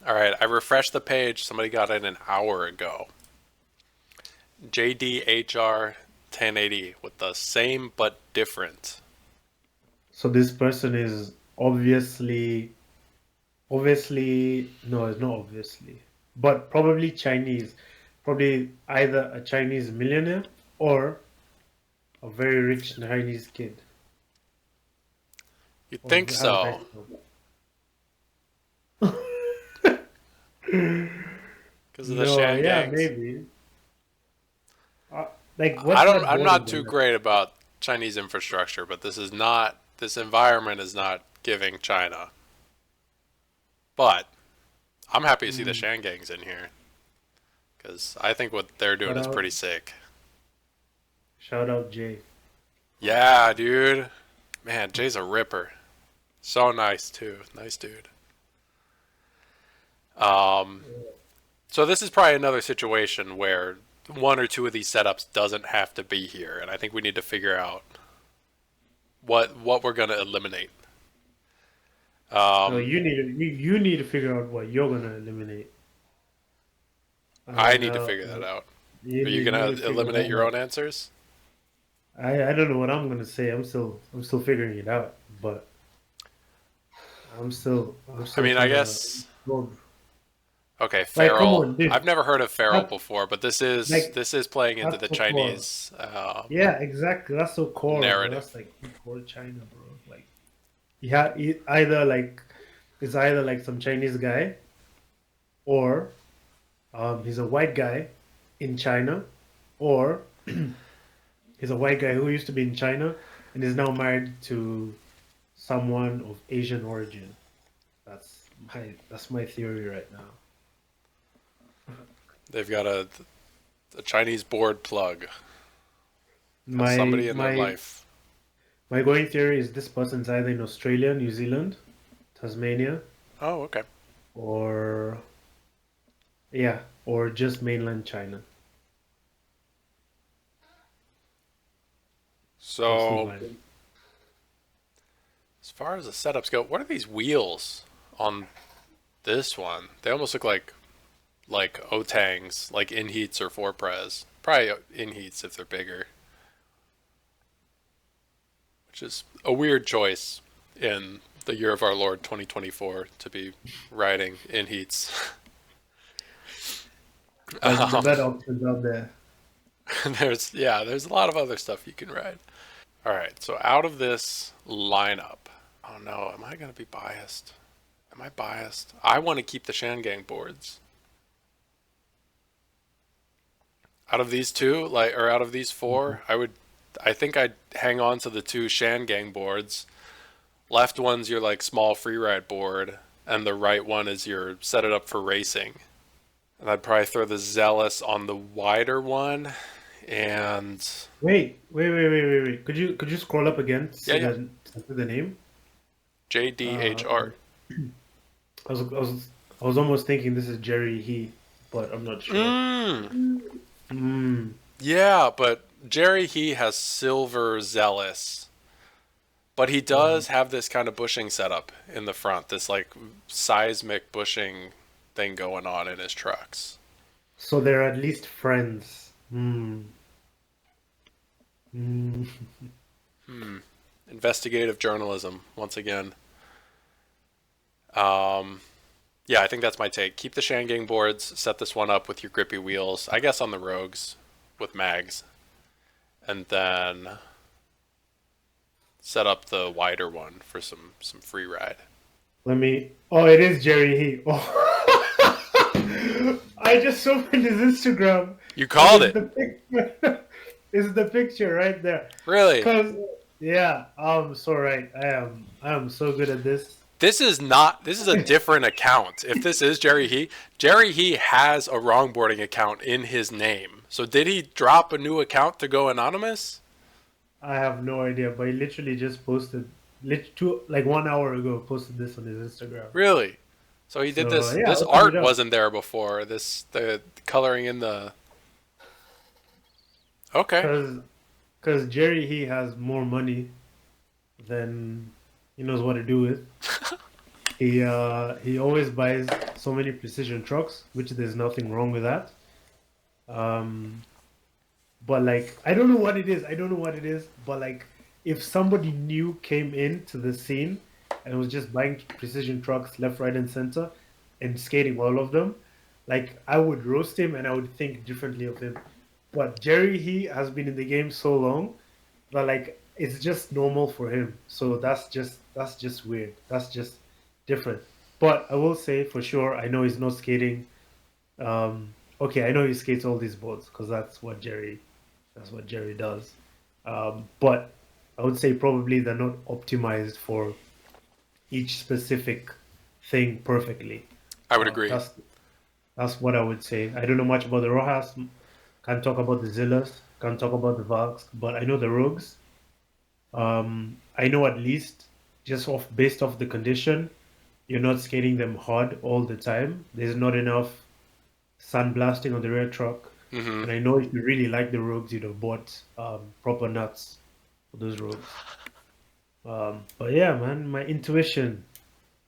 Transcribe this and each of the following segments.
All right, I refreshed the page. Somebody got it an hour ago. JDHR 1080 with the same but different. So this person is obviously, no, it's not obviously, but probably Chinese. Probably either a Chinese millionaire or a very rich Chinese kid. You Or think has a so? nice job. Because of the No, Shan yeah, gangs? maybe. Uh, like, what's that I'm border not too there? great about Chinese infrastructure, but this environment is not giving China. But I'm happy to see the Mm, Shan gangs in here because I think what they're doing shout is out, pretty sick. shout out Jay. Yeah, dude. Man, Jay's a ripper. So nice too. Nice dude. Um, so this is probably another situation where one or two of these setups doesn't have to be here, and I think we need to figure out what we're gonna eliminate. No, Um, you need to figure out what you're gonna eliminate, I and need to figure that out. Are you you need gonna to figure eliminate that your out. own answers? I don't know what I'm gonna say. I'm still figuring it out, but I'm I still mean, I trying to guess. go. Okay, Like, come feral. on, dude. I've never heard of feral That before, but like this is playing into that's the so core. Chinese Yeah, exactly. That's so core, bro. narrative. That's like core China, bro. Like, yeah, either like it's either like some Chinese guy or he's a white guy in China, or he's a white guy who used to be in China and is now married to someone of Asian origin. That's my theory right now. They've got a Chinese board plug. Got My somebody in their my life. my going theory is this person's either in Australia, New Zealand, Tasmania, Oh, okay. or yeah, or just mainland China. Mostly So mine. as far as the setups go, what are these wheels on this one? They almost look like Otangs, like in heats or four pres. Probably in heats if they're bigger, which is a weird choice in the year of our Lord 2024 to be riding in heats. The um, better options out there. there's a lot of other stuff you can ride. All right, so out of this lineup, oh no, am I gonna be biased? Am I biased? I want to keep the Shangang boards. Out of these two, or out of these four, I think I'd hang on to the two Shangang boards. Left one's your like small freeride board, and the right one is your set it up for racing. And I'd probably throw the Zealous on the wider one, and Wait. Could you scroll up again yeah, yeah, to see the name? JDHR. Okay. I was I was I was almost thinking this is Jerry He, but I'm not sure. Mmm. Mm. Yeah, but Jerry he has silver Zealous, but he Uh, does have this kind of bushing setup in the front, this like seismic bushing thing going on in his trucks. so they're at least friends. Mm. Hmm. Investigative journalism once again. Um, yeah, I think that's my take. Keep the Shangang boards. Set this one up with your grippy wheels. I guess on the Rogues with mags, and then set up the wider one for some free ride. Let me. Oh, it is Jerry He. Oh. I just opened his Instagram, You and called it's it. the picture. It's the picture right there. Really? Cause yeah, I'm so right. I am so good at this. This is not. This is a different account. If this is Jerry He has a wrongboarding account in his name. So did he drop a new account to go anonymous? I have no idea, but he literally just posted, like 1 hour ago, posted this on his Instagram. Really? So he did So this. yeah, This open it art up. wasn't there before. The coloring in the. Okay. Cause cause Jerry he has more money than he knows what to do with. He always buys so many precision trucks, which there's nothing wrong with that. Um, but like I don't know what it is. I don't know what it is. But like if somebody new came into the scene and was just buying precision trucks left, right, and center and skating all of them, like I would roast him and I would think differently of him. But Jerry, he has been in the game so long that like it's just normal for him. So that's just weird. That's just different. But I will say for sure, I know he's not skating. Okay, I know he skates all these boards because that's what Jerry does. But I would say probably they're not optimized for each specific thing perfectly. I would agree. That's what I would say. I don't know much about the Rojas. Can't talk about the Zillas. Can't talk about the Valks. But I know the Rogues. I know at least just off based off the condition, you're not skating them hard all the time. There's not enough sandblasting on the rear truck. Hmm. And I know if you really like the Rogues, you'd have bought proper nuts for those Rogues. But yeah, man, my intuition.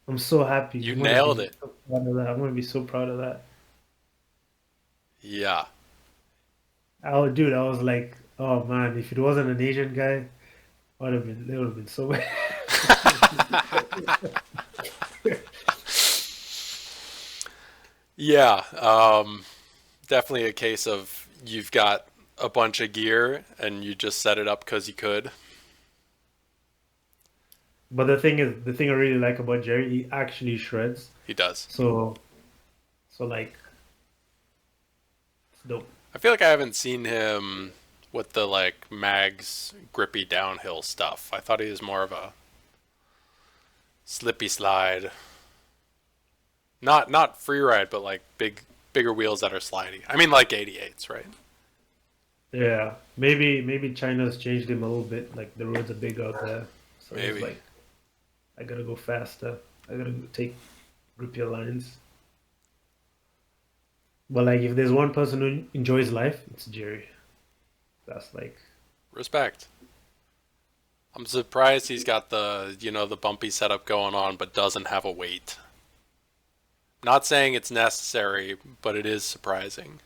I'm so happy. You I'm gonna nailed be it. so proud of that. I'm gonna be so proud of that. Yeah. Dude, I was like, oh man, if it wasn't an Asian guy, they would have been so bad. Yeah. Definitely a case of you've got a bunch of gear and you just set it up because you could. But the thing I really like about Jerry, he actually shreds. He does. So, so like, it's dope. I feel like I haven't seen him with the like mags grippy downhill stuff. I thought he was more of a slippy slide. Not free ride, but like bigger wheels that are slidey. I mean like 88s, right? Yeah, maybe China's changed him a little bit. Like the roads are big out there, so he's Maybe. like, I gotta go faster. I gotta go take grippier lines. But like, if there's one person who enjoys life, it's Jerry. That's like, Respect. I'm surprised he's got the bumpy setup going on but doesn't have a weight. Not saying it's necessary, but it is surprising.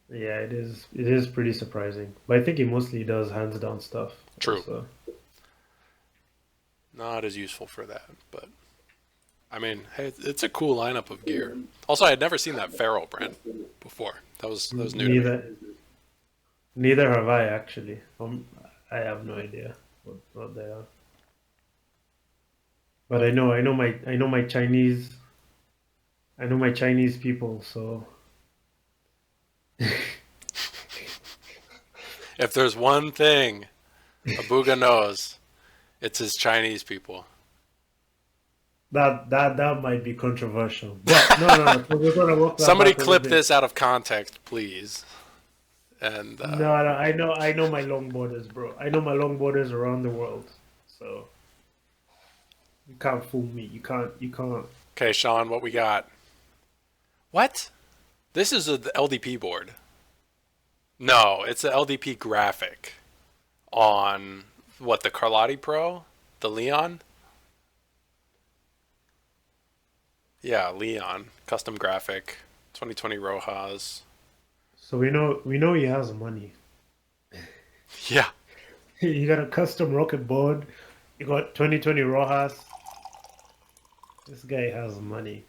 yeah, it is. It is pretty surprising. But I think he mostly does hands down stuff. True. Also, Not as useful for that, but I mean, hey, it's a cool lineup of gear. Also, I had never seen that Faro brand before. That was new to me. neither neither have I actually. I have no idea what they are. But I know my Chinese people. So If there's one thing Abuga knows, it's his Chinese people. that might be controversial. But no. So we're gonna walk that Somebody back a little clip bit. this out of context, please. And No, I know my longboarders, bro. I know my longboarders around the world. So you can't fool me. You can't. okay, Sean, what we got? What? This is a LDP board. No, it's an LDP graphic on what the Carlotti Pro, the Leon. Yeah, Leon custom graphic, 2020 Rojas. So we know he has money. Yeah, You got a custom rocket board. You got 2020 Rojas. This guy has money.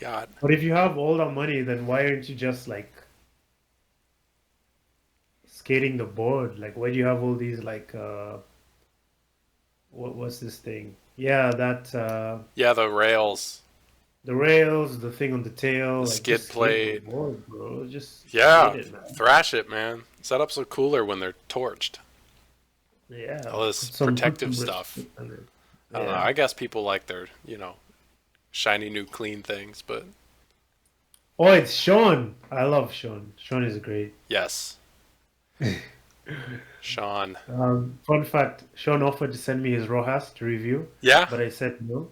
God. But if you have all that money, then why aren't you just like skating the board? Like, why do you have all these like what's this thing? Yeah, that Yeah, the rails, the rails, the thing on the tail, the like skid just skate the plate. board, bro. Just skate Yeah, it, man. thrash it, man. Setups look cooler when they're torched. Yeah, All this put protective some stuff. respect on it. I don't know. Yeah. I guess people like their, shiny new clean things, but Oh, it's Sean. I love Sean. Sean is great. yes, Sean. Fun fact: Sean offered to send me his Rojas to review, Yeah, but I said no.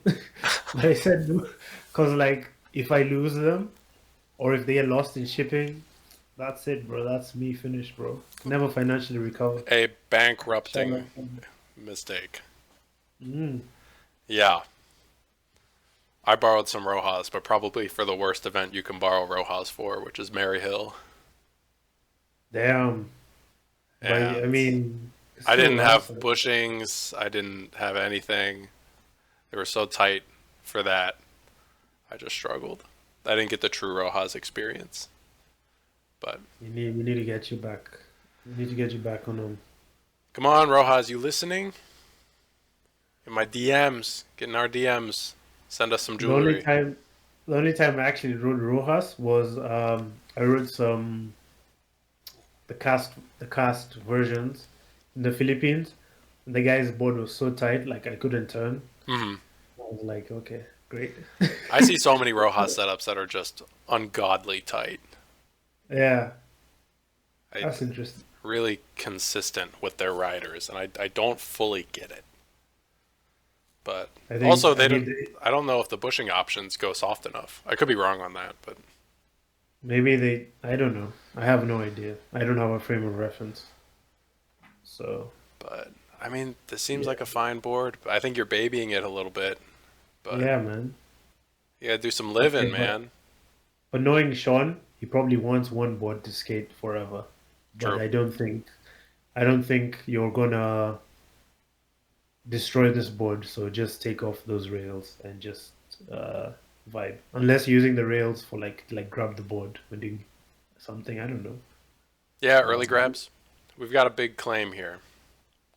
But I said no because, like, if I lose them or if they get lost in shipping, that's it, bro. That's me finished, bro. Never financially recover. a Shout bankrupting out. mistake. Mm. Yeah, I borrowed some Rojas, but probably for the worst event you can borrow Rojas for, which is Maryhill. Damn. But I And mean, it I still didn't lasts. have bushings, I didn't have anything. They were so tight for that. I just struggled. I didn't get the true Rojas experience. But We need to get you back. We need to get you back on them. come on, Rojas, you listening? In my DMs, get in our DMs. Send us some The only jewelry. time, the only time I actually rode Rojas was I rode some the cast versions in the Philippines. And the guy's board was so tight, like I couldn't turn. Hmm. I was like, okay, great. I see so many Rojas setups that are just ungodly tight. Yeah, I that's interesting. really consistent with their riders, and I don't fully get it. But also, I they think don't. I don't know if the bushing options go soft enough. I could be wrong on that, but maybe they. I don't know. I have no idea. I don't have a frame of reference. So but I mean, this seems yeah, like a fine board. I think you're babying it a little bit, but yeah, man. you gotta do some Okay, living, man. but knowing Sean, he probably wants one board to skate forever. But True. I don't think you're gonna destroy this board. So just take off those rails and just uh, vibe. Unless you're using the rails for like grab the board when doing something. I don't know. Yeah, early Um, grabs. We've got a big claim here.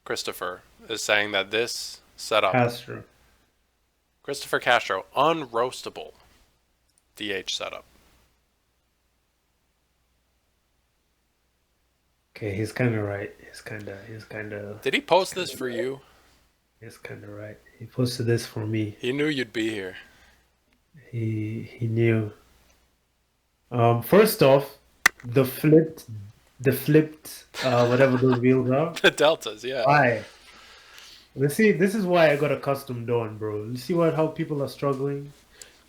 Christopher is saying that this setup, Castro. Christopher Castro, unroastable DH setup. Okay, he's kind of right. Did he post this for you? he's kind of right. He posted this for me. He knew you'd be here. He knew. First off, the flipped whatever those wheels are. The deltas, yeah. Why? Let's see. This is why I got a custom done, bro. You see what how people are struggling,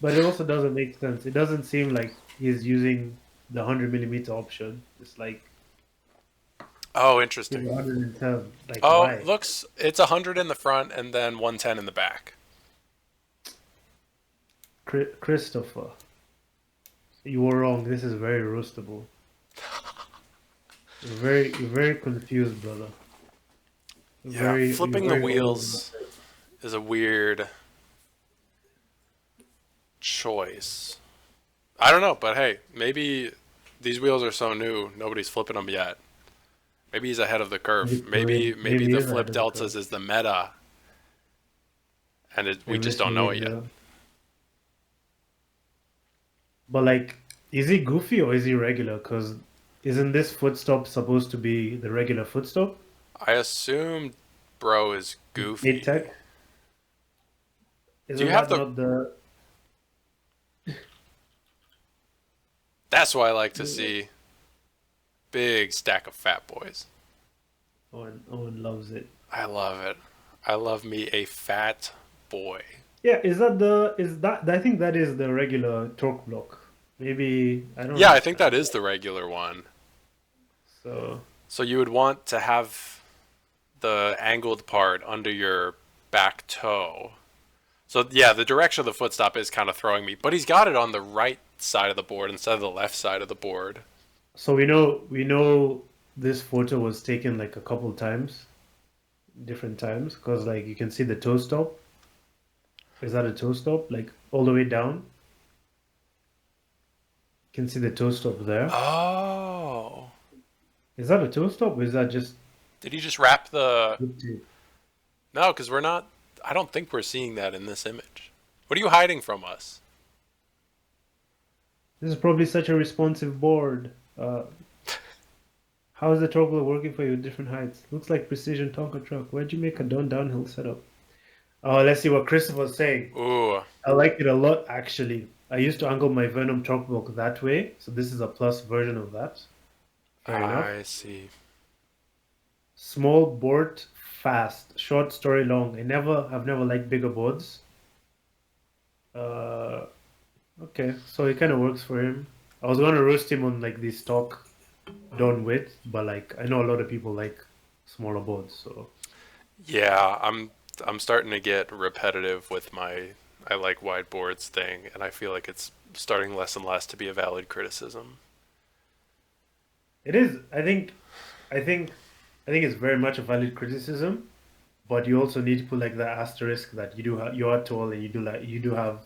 but it also doesn't make sense. It doesn't seem like he's using the 100 millimeter option. It's like Oh, he's interesting. 110. Like Oh, why? looks it's 100 in the front and then 110 in the back. Christopher, you were wrong. This is very roastable. You're very confused, brother. Yeah, You're flipping the very all over the wheels place. is a weird choice. I don't know, but hey, maybe these wheels are so new, nobody's flipping them yet. Maybe he's ahead of the curve. Maybe Maybe he the is flip ahead of the curve. deltas is the meta, and we Maybe just this don't know it means, yet. but like, is he goofy or is he regular? Because isn't this foot stop supposed to be the regular foot stop? I assume bro is Eight goofy. tech? Do you Isn't have that the? not the That's why I like to see big stack of fat boys. Owen loves it. I love it. I love me a fat boy. Yeah, is that I think that is the regular torque block. Maybe I don't Yeah, I think understand. that is the regular one. So So you would want to have the angled part under your back toe. So yeah, the direction of the foot stop is kind of throwing me, but he's got it on the right side of the board instead of the left side of the board. so we know this photo was taken like a couple times, different times, because like you can see the toe stop. Is that a toe stop? Like all the way down? You can see the toe stop there. Oh. Is that a toe stop or is that just Did he just wrap the? good tape? No, because we're not. I don't think we're seeing that in this image. What are you hiding from us? This is probably such a responsive board. How is the toggle working for you at different heights? Looks like precision Tonka truck. Where'd you make a downhill setup? Oh, let's see what Christopher was saying. Ooh, I like it a lot actually. I used to angle my Venom torque block that way, so this is a plus version of that. Fair enough. I see. Small board, fast. Short story long. I've never liked bigger boards. Uh, okay, so it kind of works for him. I was gonna roast him on like the stock done width, but like I know a lot of people like smaller boards, so Yeah, I'm I'm starting to get repetitive with my I like wide boards thing, and I feel like it's starting less and less to be a valid criticism. It is. I think, I think it's very much a valid criticism, but you also need to put like the asterisk that you are tall and you do have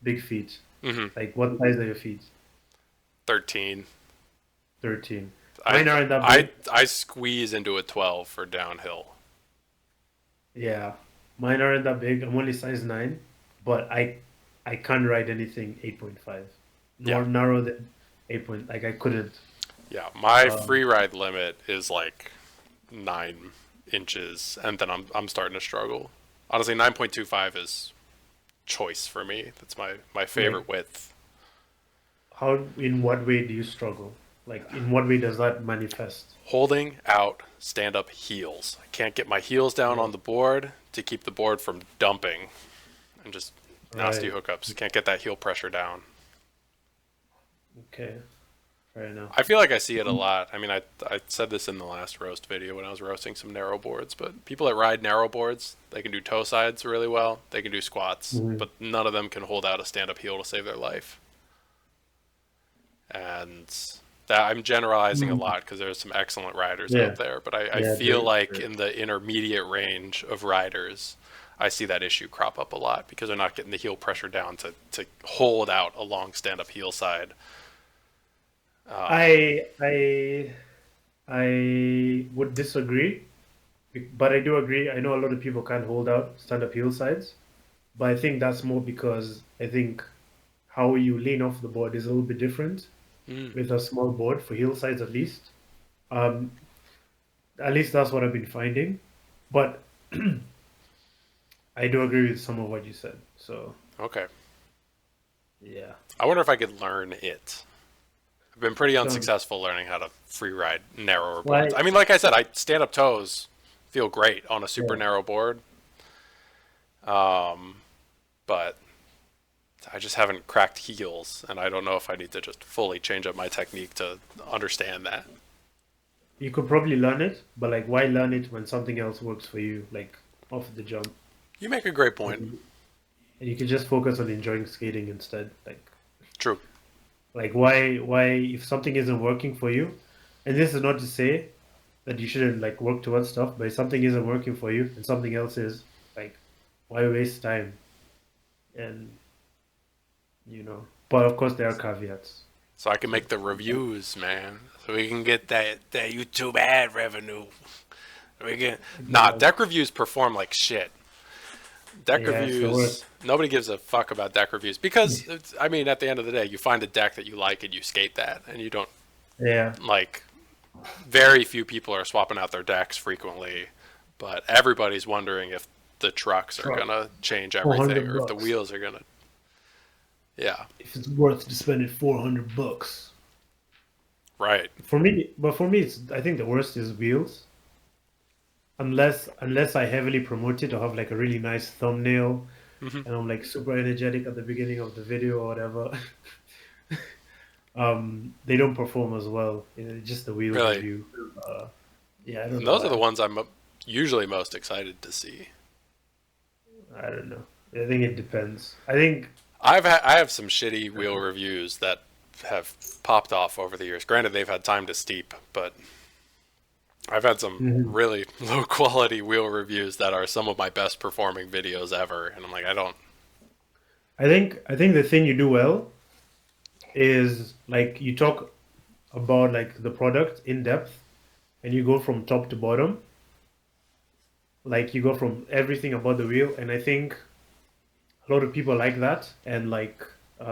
big feet. Hmm. Like what size are your feet? 13. 13. I Mine aren't that I big. I squeeze into a 12 for downhill. Yeah, mine aren't that big. I'm only size 9, but I can't ride anything 8.5. Yeah. More narrow than 8 point. Like I couldn't. Yeah, my Um, free ride limit is like 9 inches, and then I'm starting to struggle. Honestly, 9.25 is choice for me. That's my favorite like width. how in what way do you struggle? Like in what way does that manifest? Holding out stand up heels. I can't get my heels down Yeah. on the board to keep the board from dumping and just nasty Right. hookups. Can't get that heel pressure down. Okay. Fair enough. I feel like I see it a lot. I mean, I said this in the last roast video when I was roasting some narrow boards, but people that ride narrow boards, they can do toe sides really well. They can do squats, Mhm. but none of them can hold out a stand up heel to save their life. And that I'm generalizing a Mm. lot because there's some excellent riders out Yeah. there, but I Yeah. feel like There. in the intermediate range of riders, I see that issue crop up a lot because they're not getting the heel pressure down to hold out a long stand up heel side. Um, I I I would disagree, but I do agree. I know a lot of people can't hold out stand-up hillsides, but I think that's more because I think how you lean off the board is a little bit different mm, with a small board for hillsides at least. Um, at least that's what I've been finding. But I do agree with some of what you said. So okay. yeah. I wonder if I could learn it. I've been pretty So unsuccessful learning how to free ride narrower boards. why? I mean, like I said, I stand up toes feel great on a super Yeah. narrow board, um, but I just haven't cracked heels, and I don't know if I need to just fully change up my technique to understand that. You could probably learn it, but like why learn it when something else works for you, like off the jump? You make a great Like, point. and you could just focus on enjoying skating instead. True. Like why if something isn't working for you, and this is not to say that you shouldn't like work towards stuff, but if something isn't working for you and something else is, like why waste time? And but of course there are caveats. So I can So make the reviews, man. So we can get that YouTube ad revenue. We can nah, yeah, deck reviews perform like shit. Deck yeah, it's the reviews, worst. nobody gives a fuck about deck reviews because I mean, at the end of the day, you find a deck that you like and you skate that, and you don't Yeah, like. Very few people are swapping out their decks frequently, but everybody's wondering if the trucks are truck, gonna change everything 400 or if the bucks. wheels are gonna. Yeah, If it's worth to spend it 400 bucks. right. For me, it's I think the worst is wheels. Unless I heavily promote it or have like a really nice thumbnail Hmm. and I'm like super energetic at the beginning of the video or whatever. They don't perform as well. Just the wheel Really, review. Uh, yeah, I don't and know those are the why. ones I'm usually most excited to see. I don't know. I think it depends. I think. I have some shitty wheel reviews that have popped off over the years. Granted, they've had time to steep, but I've had some Mhm. really low quality wheel reviews that are some of my best performing videos ever, and I'm like, I don't. I think the thing you do well is like you talk about like the product in depth and you go from top to bottom. Like you go from everything about the wheel, and I think a lot of people like that, and like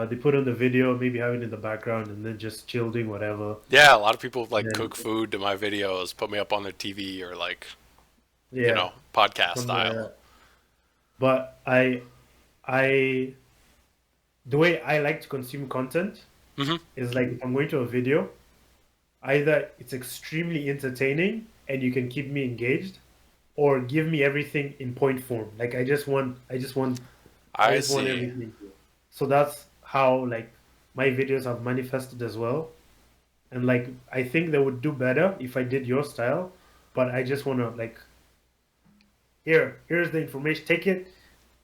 they put on the video, maybe have it in the background, and then just chill doing whatever. Yeah, a lot of people like And cook food to my videos, put me up on their TV or like, yeah, podcast something like style. that. But I, the way I like to consume content Hmm. is like if I'm going to a video, either it's extremely entertaining and you can keep me engaged, or give me everything in point form. Like I I just want see. everything. So that's how like my videos have manifested as well. And like I think they would do better if I did your style, but I just want to like here's the information. Take it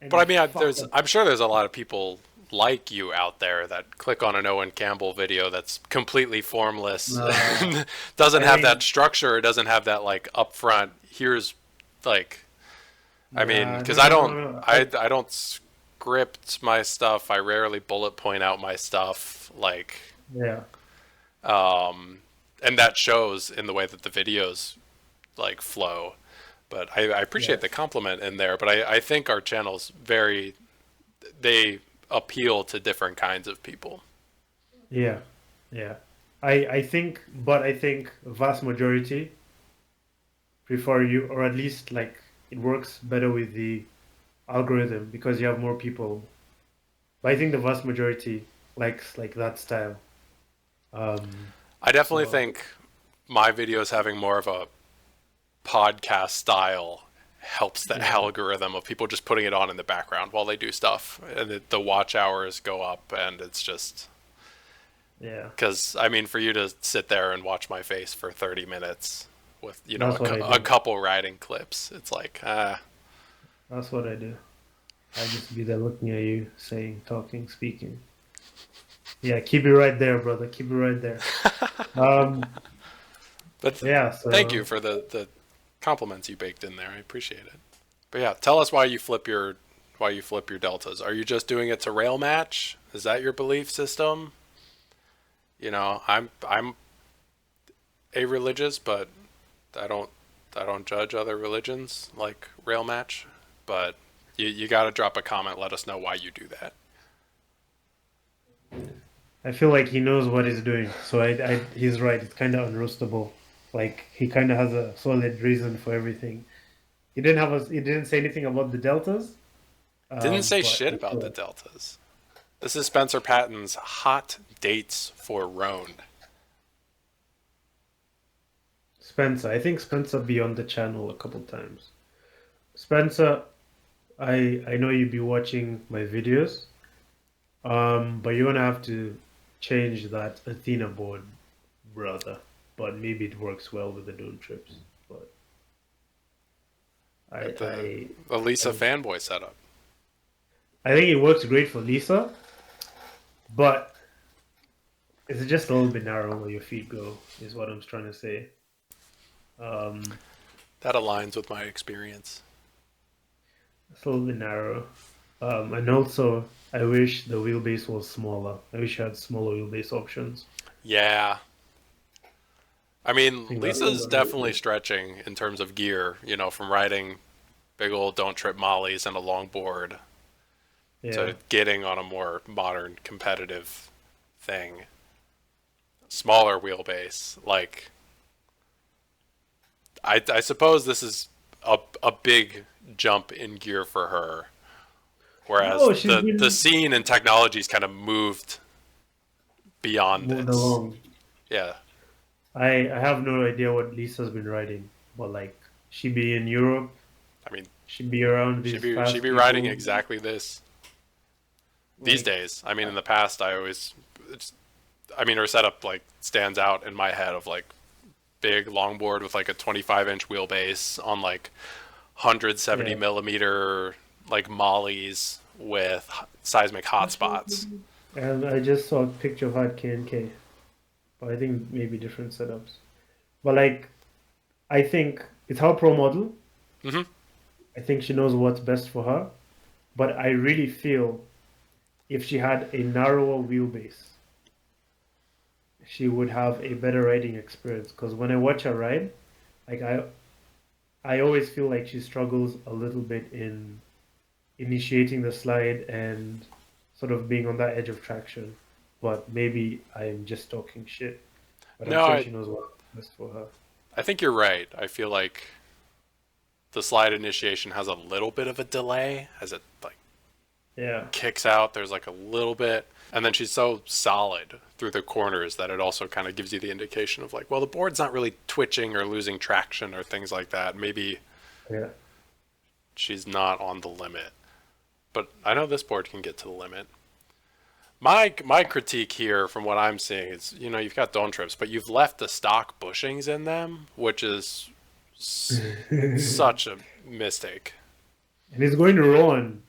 But and I mean, fuck them. I'm sure there's a lot of people like you out there that click on an Owen Campbell video that's completely formless, Nah, doesn't I have that think structure, doesn't have that like upfront. Here's like, I mean, nah, because no, no, no. I don't script my stuff. I rarely bullet point out my stuff. Like, Yeah, and that shows in the way that the videos like flow. But I yeah, appreciate the compliment in there. But I think our channel's very, they appeal to different kinds of people. yeah, yeah. I think, but I think vast majority prefer you, or at least like it works better with the algorithm because you have more people. But I think the vast majority likes like that style. Um, I definitely so think my videos having more of a podcast style helps the yeah, algorithm of people just putting it on in the background while they do stuff, and the watch hours go up, and it's just yeah, because I mean, for you to sit there and watch my face for 30 minutes with that's what I a do. couple riding clips, it's like That's what I do. I just be there looking at you, saying, talking, speaking. Yeah, keep it right there, brother. Keep it right there. Um, but yeah, thank you so for the compliments you baked in there. I appreciate it. But yeah, tell us why you flip your deltas. Are you just doing it to rail match? Is that your belief system? I'm a religious, but I don't I don't judge other religions like rail match. But you got to drop a comment. Let us know why you do that. I feel like he knows what he's doing. So he's right. It's kind of unroastable. Like he kind of has a solid reason for everything. He didn't say anything about the deltas. Didn't say But shit I about feel the like deltas. This is Spencer Patton's hot dates for Roan. Spencer. I think Spencer be on the channel a couple times. Spencer, I know you be watching my videos. But you're gonna have to change that Athena board, brother. But maybe it works well with the dune trips. But I At I the Lisa I, fanboy setup. I think it works great for Lisa, but it's just a little bit narrow where your feet go, is what I'm trying to say. Um, That aligns with my experience. it's a little bit narrow. And also, I wish the wheelbase was smaller. I wish I had smaller wheelbase options. Yeah. I I mean, think that's Lisa's definitely underrated. stretching in terms of gear, from riding big old don't trip mollies and a longboard Yeah. to getting on a more modern competitive thing. Smaller wheelbase. Like, I suppose this is a big jump in gear for her. Whereas No, she's the been scene and technology's kind of moved beyond moved this. along. Yeah. I have no idea what Lisa's been writing, but like she be in Europe, I mean, she be around she'd these be she'd fast be riding people. exactly this these Like, days. I mean, uh, in the past, I mean, her setup like stands out in my head of like big longboard with like a 25-inch wheelbase on like 170 yeah. millimeter like mollies with seismic hotspots. And I just saw a picture of her at K&K, but I think maybe different setups. But like, I think it's her pro model. Hmm. I think she knows what's best for her. But I really feel if she had a narrower wheelbase, she would have a better riding experience. Because when I watch her ride, like I always feel like she struggles a little bit in initiating the slide and sort of being on that edge of traction. But maybe I'm just talking shit. But I'm No, sure she knows what's best for her. I think you're right. I feel like the slide initiation has a little bit of a delay as it like Yeah, kicks out. There's like a little bit, and then she's so solid through the corners that it also kind of gives you the indication of like, well, the board's not really twitching or losing traction or things like that. Maybe yeah, she's not on the limit. But I know this board can get to the limit. My critique here, from what I'm seeing, is you've got dome trips, but you've left the stock bushings in them, which is And Such a mistake. he's going to Rowan.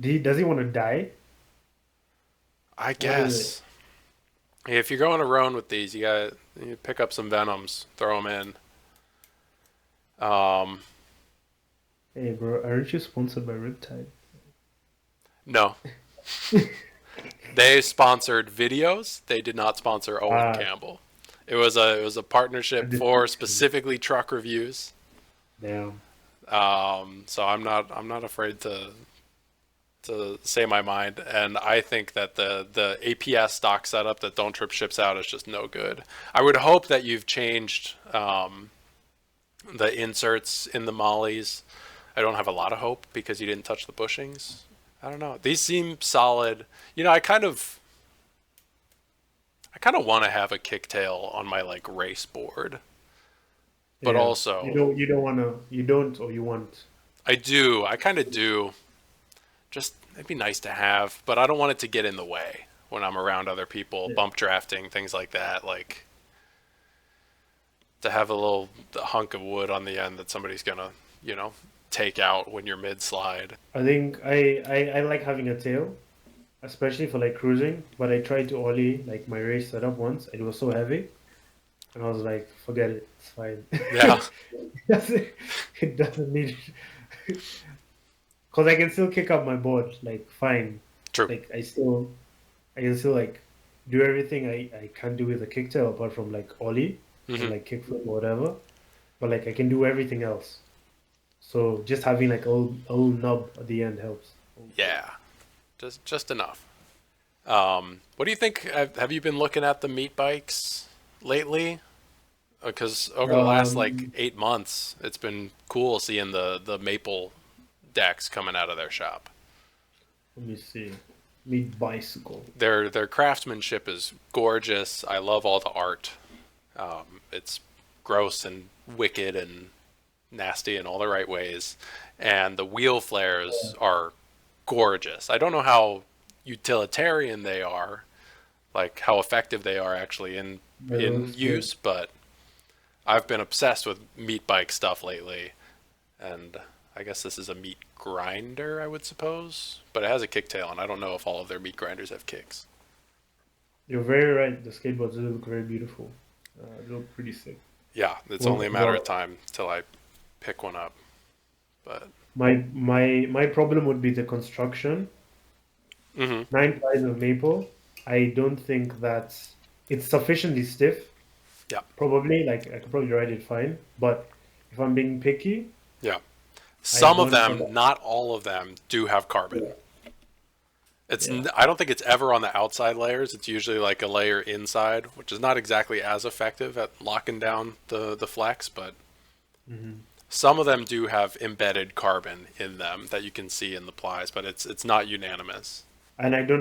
Does he want to die? I What is it? guess. If you're going to Roan with these, you pick up some Venoms, throw them in. Um, Hey, bro, aren't you sponsored by Riptide? no, they sponsored videos. They did not sponsor Owen Ah, Campbell. It was a a partnership for description. specifically truck reviews. Damn. So I'm not afraid to say my mind, and I think that the APS stock setup that Don't Trip ships out is just no good. I would hope that you've changed the inserts in the mollies. I don't have a lot of hope because you didn't touch the bushings. I don't know. These seem solid. You know, I kind of want to have a kicktail on my like race board, but Yeah. You also don't wanna you don't or you want. I do. I kind of do. Just it'd be nice to have, but I don't want it to get in the way when I'm around other people, Yeah. bump drafting, things like that. Like to have a little hunk of wood on the end that somebody's gonna, you know, take out when you're mid slide. I think I like having a tail, especially for like cruising, but I tried to ollie like my race setup once. It was so heavy, and I was like, forget it, it's fine. Yeah, It doesn't need it. Because I can still kick up my board, like fine. true. Like I can still like do everything I can't do with a kicktail apart from like ollie and Hmm. like kickflip or whatever. But like I can do everything else. So just having like a little nub at the end helps. Yeah, just enough. What do you think? Have you been looking at the meat bikes lately? Because over the last like Um, 8 months, it's been cool seeing the maple decks coming out of their shop. Let me see. Meat bicycle. Their craftsmanship is gorgeous. I love all the art. It's gross and wicked and nasty in all the right ways, and the wheel flares are gorgeous. I don't know how utilitarian they are, like how effective they are actually in Those good. use, but I've been obsessed with meat bike stuff lately, and I guess this is a meat grinder, I would suppose, but it has a kicktail, and I don't know if all of their meat grinders have kicks. You're very right. The skateboards do look very beautiful. They look pretty sick. Yeah, it's Work only a of matter of art. time till I pick one up. But My problem would be the construction. hmm 9 plies of maple. I don't think that's it's sufficiently stiff. yeah, Probably, like I could probably ride it fine. But if I'm being picky, yeah. I Some of want them, not all of them, do have carbon. yeah, It's yeah. I don't think it's ever on the outside layers. It's usually like a layer inside, which is not exactly as effective at locking down the flex, but Hmm. some of them do have embedded carbon in them that you can see in the plies, but it's not unanimous. And I don't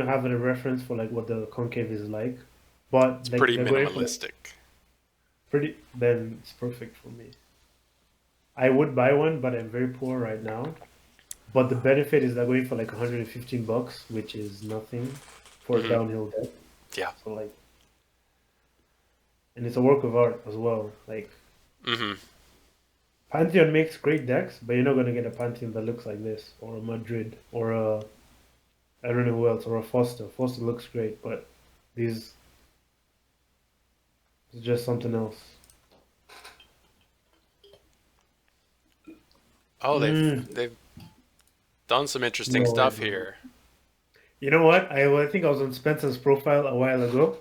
have a reference for like what the concave is like. But It's like pretty they're going for minimalistic. pretty, then it's perfect for me. I would buy one, but I'm very poor right now. But the benefit is they're going for like 115 bucks, which is nothing for a Hmm. downhill deck. Yeah. So like, and it's a work of art as well. Like Hmm. Pantheon makes great decks, but you're not gonna get a Pantheon that looks like this, or a Madrid, or a I don't know who else, or a Foster. Foster looks great, but these is just something else. Oh, Mm, they've done some interesting no way, stuff bro. here. You know what? I think I was on Spencer's profile a while ago,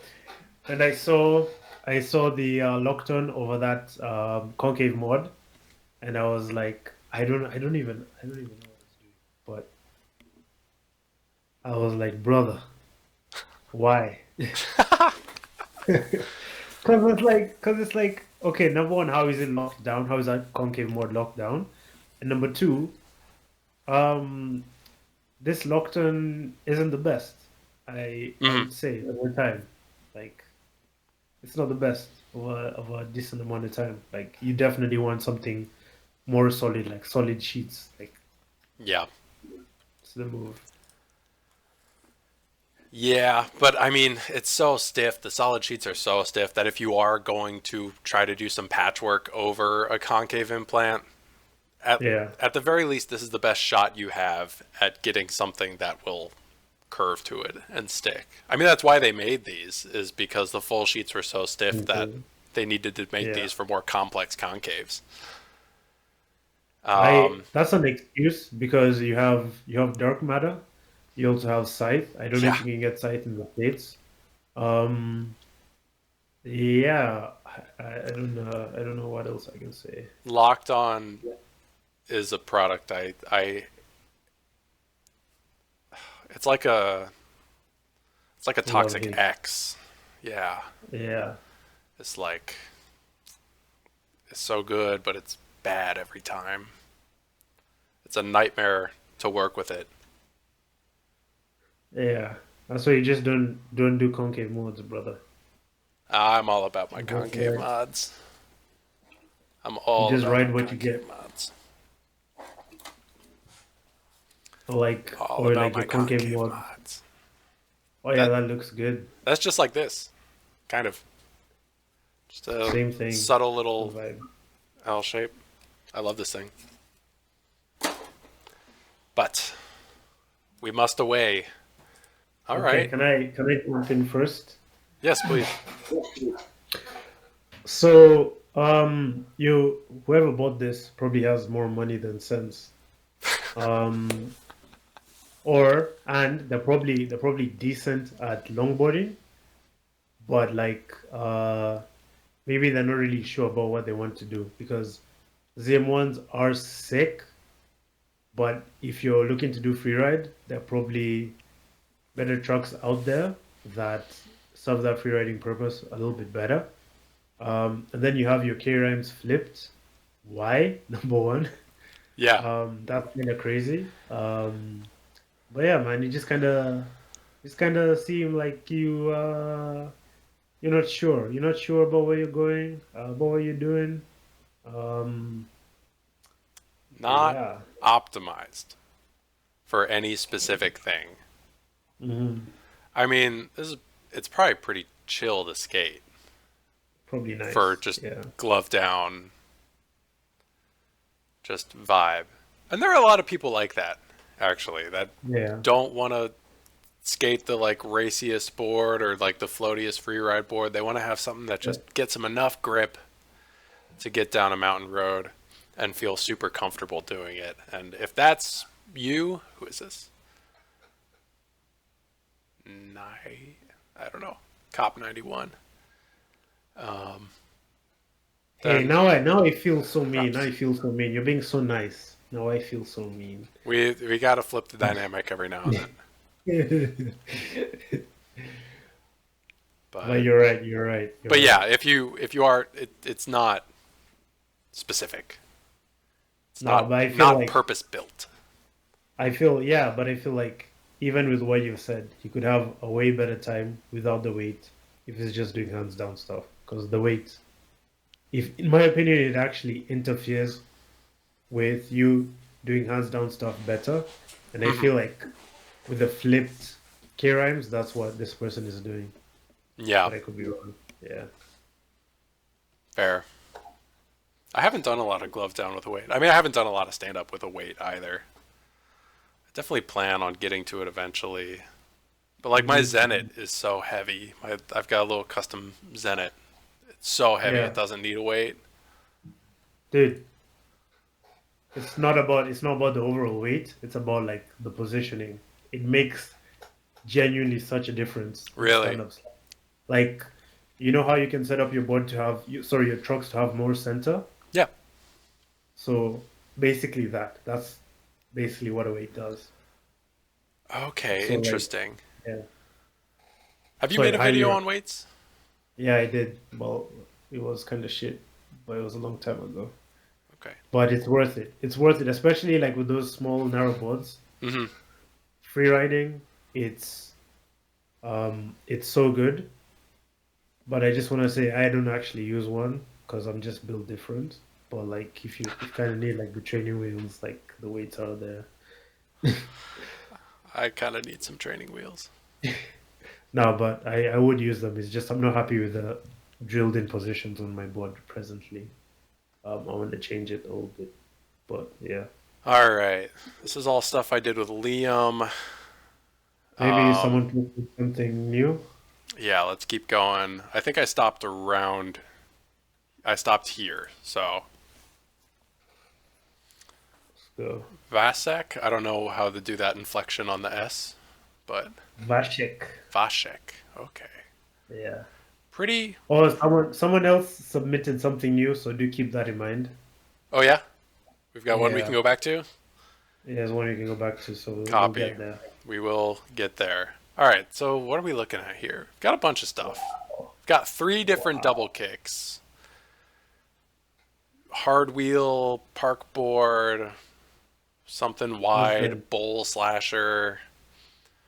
and I saw the Lockton over that concave mod, and I was like, I don't even know what it's doing, but I was like, brother, why? Because it's like, okay, number one, how is it locked down? How is that concave mod locked down? And number two, um, this Lockton isn't the best. I Hmm. would say over time, like it's not the best of a decent amount of time. Like you definitely want something more solid, like solid sheets. Like Yeah. it's the move. Yeah, but I mean, it's so stiff. The solid sheets are so stiff that if you are going to try to do some patchwork over a concave implant, at Yeah, at the very least, this is the best shot you have at getting something that will curve to it and stick. I mean, that's why they made these, is because the full sheets were so stiff that okay. they needed to make Yeah. these for more complex concaves. I Um, That's an excuse because you have dark matter. You also have sight. I don't know yeah, if you can get sight in the States. Um, yeah, I don't know. I don't know what else I can say. Locked On is a product I it's like a Love toxic hate. X. Yeah, Yeah, it's like it's so good, but it's bad every time. It's a nightmare to work with it. yeah. That's why you just don't do concave modes, brother. I'm all about my Go concave for it. mods. I'm You all just about my ride what you concave get, mods. All or about like my your concave concave mod. mods. Oh yeah, That that looks good. that's just like this, kind of. Just a Same thing. subtle The little vibe. L shape. I love this thing. But we must away. All Okay, right. can I jump in first? Yes, please. So, you whoever bought this probably has more money than sense. Um, and they're probably decent at longboarding, but maybe they're not really sure about what they want to do because ZM1s are sick, but if you're looking to do freeride, there are probably better trucks out there that serve that freeriding purpose a little bit better. And then you have your K rhymes flipped. Why? Number one. Yeah. That's kind of crazy. But yeah, man, you just kind of seem like you're not sure. You're not sure about where you're going, about what you're doing. Um, Not yeah. optimized for any specific thing. Hmm. I mean, it's probably pretty chill to skate Probably for nice. just Yeah. glove down, just vibe. And there are a lot of people like that, actually, that Yeah. don't want to skate the like raciest board or like the floatiest freeride board. They want to have something that Yeah. just gets them enough grip to get down a mountain road and feel super comfortable doing it. And if that's you, who is this? I don't know. Cop 91. Um, Hey, then now I feel so mean. Now props. I feel so mean. You're being so nice. Now I feel so mean. We got to flip the dynamic every now and then. But But you're right. You're right. You're but right. yeah, if you are it's not specific. It's No, not but not purpose built. yeah, but I feel like even with what you've said, you could have a way better time without the weight if it's just doing hands down stuff. Because the weight, if in my opinion, it actually interferes with you doing hands down stuff better. And I Mhm. feel like with the flipped K rhymes, that's what this person is doing. Yeah, But I could be wrong. Yeah. fair. I haven't done a lot of glove down with a weight. I mean, I haven't done a lot of stand up with a weight either. I definitely plan on getting to it eventually. But like my Mhm. Zenit is so heavy. I've got a little custom Zenit. It's so heavy it Yeah. doesn't need a weight. Dude, it's not about the overall weight. It's about like the positioning. It makes genuinely such a difference in Really? stand-ups. Like, you know how you can set up your board to have your trucks to have more center? Yeah. So basically that's basically what a weight does. Okay, So like, interesting. yeah. Have you So I'd made a highly video on weights? yeah, I did. Well, it was kind of shit, but it was a long time ago. Okay. But it's worth it. It's worth it, especially like with those small narrow boards. Mhm. Free riding, it's so good. But I just want to say I don't actually use one because I'm just built different. But like if you kind of need like the training wheels, like the weights are there. I kind of need some training wheels. No, but I would use them. It's just I'm not happy with the drilled in positions on my board presently. I want to change it a little bit, but yeah, All right. This is all stuff I did with Liam. maybe Um, someone can put something new. yeah, let's keep going. I think I stopped around. I stopped here. So So Vasek. I don't know how to do that inflection on the S, but Vashek, Vasek. Okay. yeah. Pretty. Or someone else submitted something new, so do keep that in mind. Oh yeah. We've got one we can Yeah, go back to. yeah, there's one you can go back to, so we'll Copy. get there. We will get there. All right. So what are we looking at here? We've got a bunch of stuff. We've got three different double Wow. kicks. Hard wheel, park board, something Listen, wide, bowl slasher.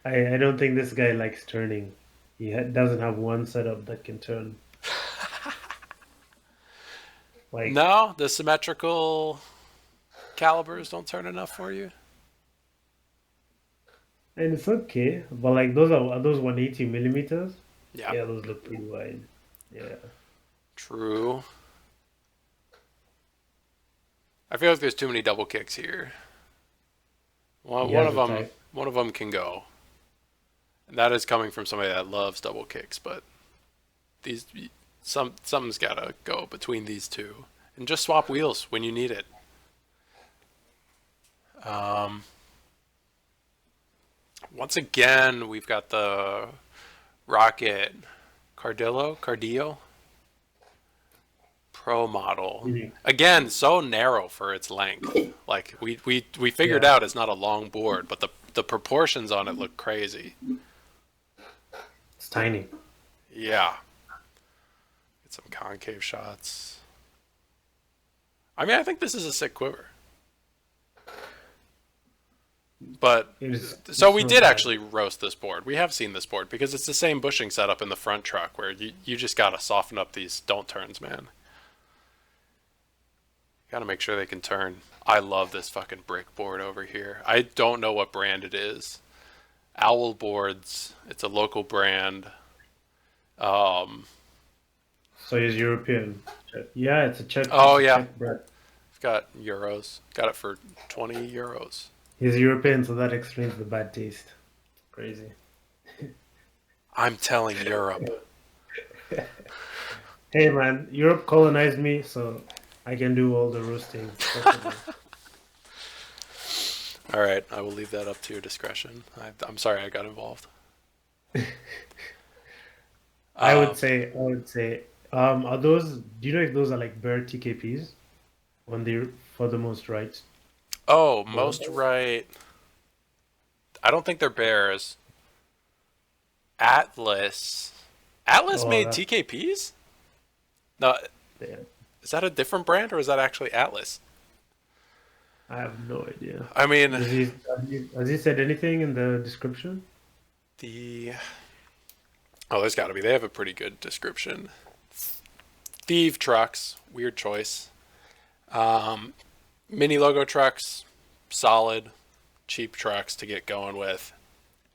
I don't think this guy likes turning. Doesn't have one setup that can turn. Like, No, the symmetrical calibers don't turn enough for you. and it's okay, but like are those 180 millimeters? Yeah, Yeah, those look pretty wide. Yeah, true. I feel like there's too many double kicks here. he One has of the them, type. one of them can go, and that is coming from somebody that loves double kicks. But these, something's gotta go between these two, and just swap wheels when you need it. Um, Once again, we've got the Rocket Cardillo Pro model. Really. Again, so narrow for its length. Like we figured Yeah, out it's not a long board, but the proportions on it look crazy. it's tiny. Yeah. Get some concave shots. I mean, I think this is a sick quiver. But so It's we not did bad. actually roast this board. We have seen this board because it's the same bushing setup in the front truck where you just gotta soften up these don't turns, man. Gotta make sure they can turn. I love this fucking brick board over here. I don't know what brand it is. Owl Boards. It's a local brand. Um, So he's European. Yeah, oh it's a yeah, Czech brand. I've got euros. Got it for 20 euros. He's European, so that explains the bad taste. Crazy. I'm telling Europe. Hey man, Europe colonized me, so I can do all the roasting possible. All right, I will leave that up to your discretion. I'm sorry I got involved. Um, I would say, are those, do you know if those are like bare TKPs on the for the most right oh, board? most right. I don't think they're bears. Atlas. Atlas Oh, made that's TKPs? No, there. is that a different brand or is that actually Atlas? I have no idea. I mean, Has he said anything in the description? the oh, there's got to be. They have a pretty good description. Thieve trucks, weird choice. Um, Mini logo trucks, solid, cheap trucks to get going with.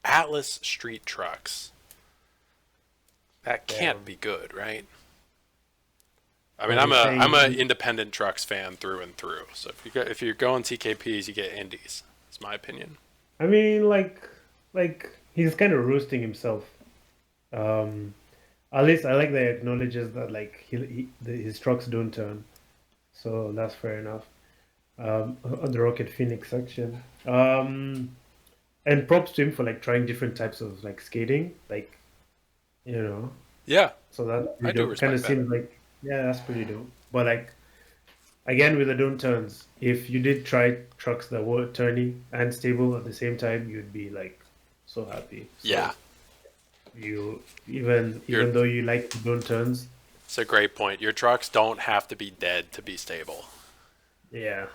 Atlas street trucks. That can't Damn. be good, right? I mean, So he's I'm a saying, independent trucks fan through and through. So if you're going TKPs, you get indies. That's my opinion. I mean, like he's kind of roasting himself. Um, at least I like that he acknowledges that like his trucks don't turn, so that's fair enough. On the Rocket Phoenix section. And props to him for like trying different types of like skating, like you know. Yeah, So that's I pretty do dope. Kind of respect that. seems like yeah, that's pretty dope. But like again with the don't turns, if you did try trucks that were turny and stable at the same time, you'd be like so happy. Yeah, So you you're. even though you like the don't turns, It's a great point. Your trucks don't have to be dead to be stable. yeah,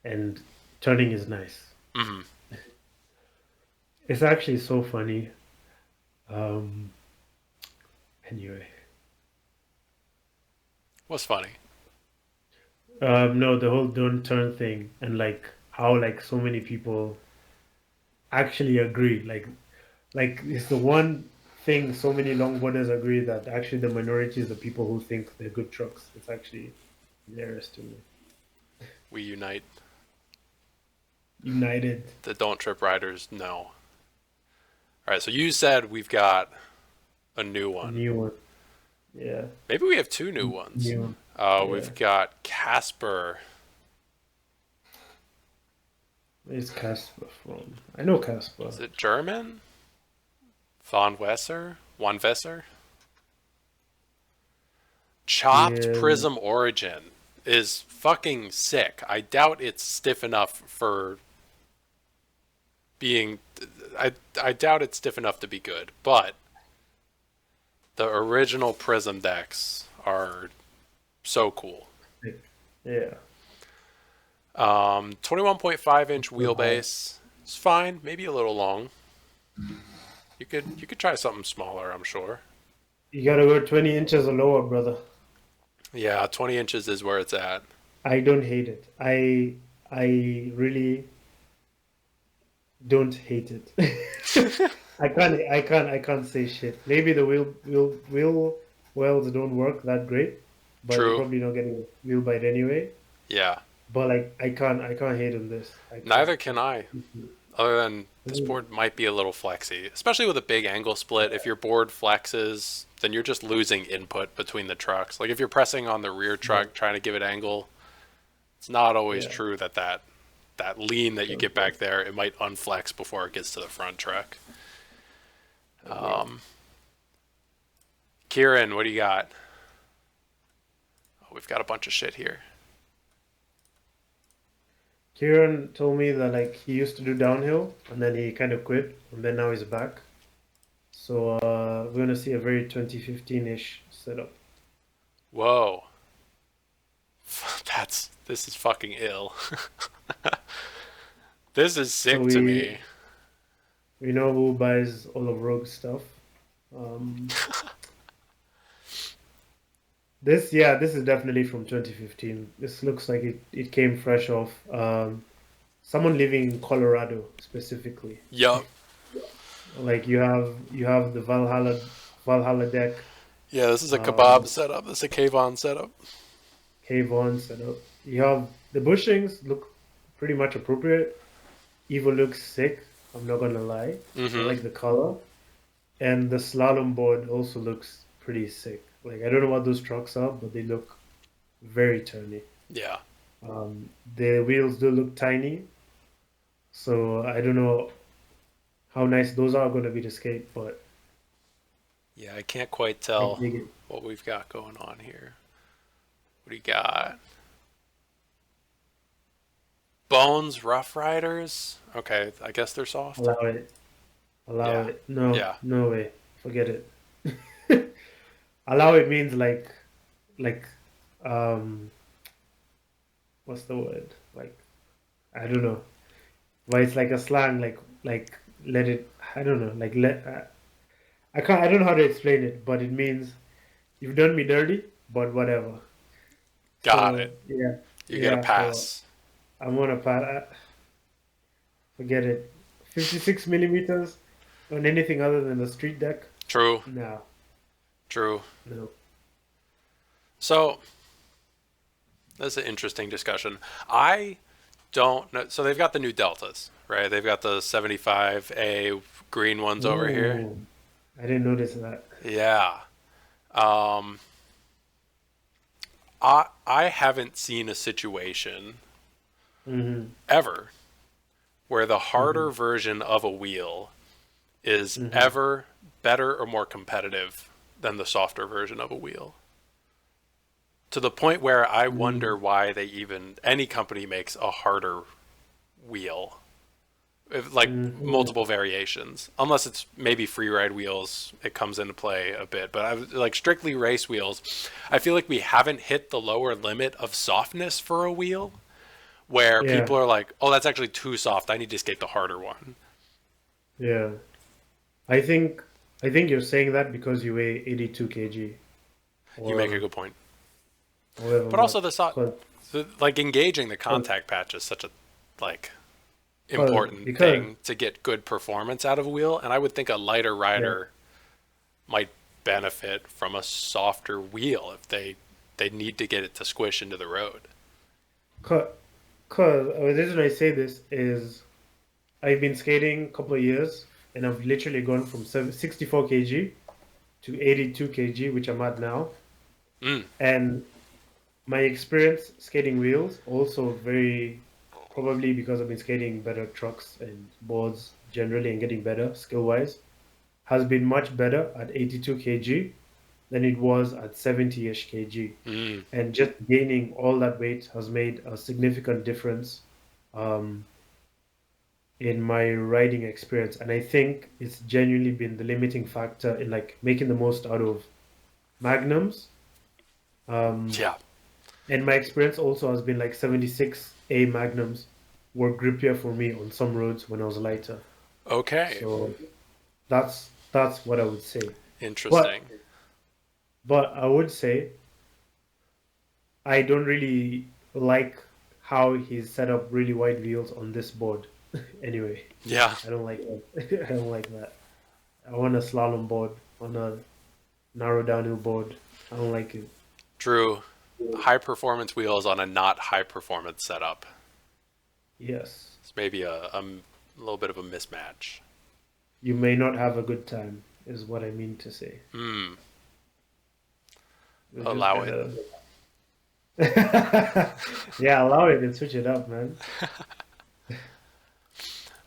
and turning is nice. Hmm. It's actually so funny. Um, anyway, What's funny? no, the whole don't turn thing and like how like so many people actually agree. Like Like it's the one thing so many longboarders agree that actually the minority is the people who think they're good trucks. It's actually hilarious to me. We unite. United, The don't trip riders, no. All right, so you said we've got a new a one. new one. Yeah, Maybe we have two new ones. new one. We've Yeah. got Casper. Where's Casper from? I know Casper. Is it German? Von Wesser? Von Wesser? Chopped Yeah, Prism Origin is fucking sick. I doubt it's stiff enough for being. I doubt it's stiff enough to be good, but the original Prism decks are so cool. yeah. 21.5-inch Real high. wheelbase is fine. Maybe a little long. You could try something smaller, I'm sure. You gotta go 20 inches or lower, brother. Yeah, 20 inches is where it's at. I don't hate it. I really don't hate it. I can't say shit. Maybe the wheel wells don't work that great, but you're True. probably not getting a wheel bite anyway. Yeah. But like I can't hate on this. I can't. Neither can I. Other than this board might be a little flexy, especially with a big angle split. If your board flexes, then you're just losing input between the trucks. Like if you're pressing on the rear Yeah, truck trying to give it angle, it's not always yeah. true that lean that you get back there, it might unflex before it gets to the front truck. Agreed. Kieran, what do you got? Oh, we've got a bunch of shit here. Kieran told me that like he used to do downhill and then he kind of quit and then now he's back. So we're gonna see a very 2015-ish setup. Whoa. This is fucking ill. This is So sick to we me. we know who buys all of Rogue stuff. Um, this is definitely from 2015. This looks like it came fresh off. Someone living in Colorado specifically. Yup. Like you have the Valhalla deck, Yeah, this is a kebab um, setup. This is a Kayvon setup. Cave on setup. You have the bushings look pretty much appropriate. Evo looks sick. I'm not gonna lie. I Mm-hmm. like the color, and the slalom board also looks pretty sick. Like I don't know what those trucks are, but they look very turny. Yeah. The wheels do look tiny, so I don't know how nice those are going to be to skate, but Yeah, I can't quite I tell dig it. what we've got going on here. What do you got? Bones Rough Riders? Okay, I guess they're soft. Allow it. Allow Yeah. it. No, Yeah. no way. Forget it. Allow it means like um what's the word? Like I don't know. But it's like a slang like let it I don't know. Like I don't know how to explain it, but it means you've done me dirty, but whatever. Got So it. yeah, You get a yeah. So pass. I'm gonna forget it. 56 millimeters on anything other than the street deck? True. No, True. no. So, that's an interesting discussion. I don't know. So, they've got the new Deltas, right? They've got the 75A green ones over here. Oh, I didn't notice that. Yeah. Um, I haven't seen a situation Mm-hmm. ever where the Mm-hmm. harder version of a wheel is Mm-hmm. ever better or more competitive than the softer version of a wheel. To the point where I wonder why they even any company makes a harder wheel. Like Mm-hmm. multiple variations, unless it's maybe free ride wheels, it comes into play a bit. But like strictly race wheels, I feel like we haven't hit the lower limit of softness for a wheel where Yeah, people are like, "Oh, that's actually too soft. I need to skate the harder one." yeah. I think I think you're saying that because you weigh 82 kg You make a or good point, however but also much. 'Cause like engaging the contact patch is such a like important Because thing to get good performance out of a wheel, and I would think a lighter yeah, rider might benefit from a softer wheel if they need to get it to squish into the road. cause, cause the reason I say this is I've been skating a couple of years and I've literally gone from 64 kg to 82 kg, which I'm at now. Mm, And my experience skating wheels also very probably because I've been skating better trucks and boards generally and getting better skill wise has been much better at 82 kg than it was at 70-ish kg. mm. And just gaining all that weight has made a significant difference um, in my riding experience. And I think it's genuinely been the limiting factor in like making the most out of magnums. Um, Yeah. and my experience also has been like 76A magnums were grippier for me on some roads when I was lighter. Okay. So that's what I would say. But Interesting. but I would say I don't really like how he's set up really wide wheels on this board. Anyway, Yeah. I don't like that. I don't like that. I want a slalom board on a narrow downhill board. I don't like it. True. High performance wheels on a not high performance setup. Yes. It's maybe a little bit of a mismatch. You may not have a good time, is what I mean to say. Hmm. You just Allow it. gotta, yeah, allow it and switch it up, man.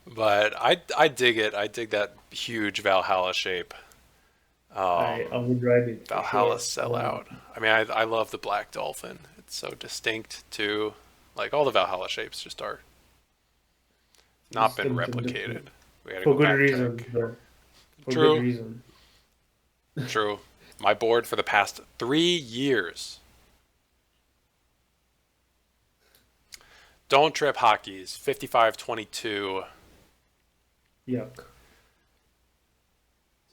But I dig it. I dig that huge Valhalla shape. I would ride it for Valhalla sure. sellout. I mean, I love the black dolphin. It's so distinct too. Like all the Valhalla shapes just are not been Distinct and replicated. different. We got to For go good reason, backtrack. bro. For good True. reason. True. My board for the past 3 years. Don't trip hockeys. 5522. Yuck.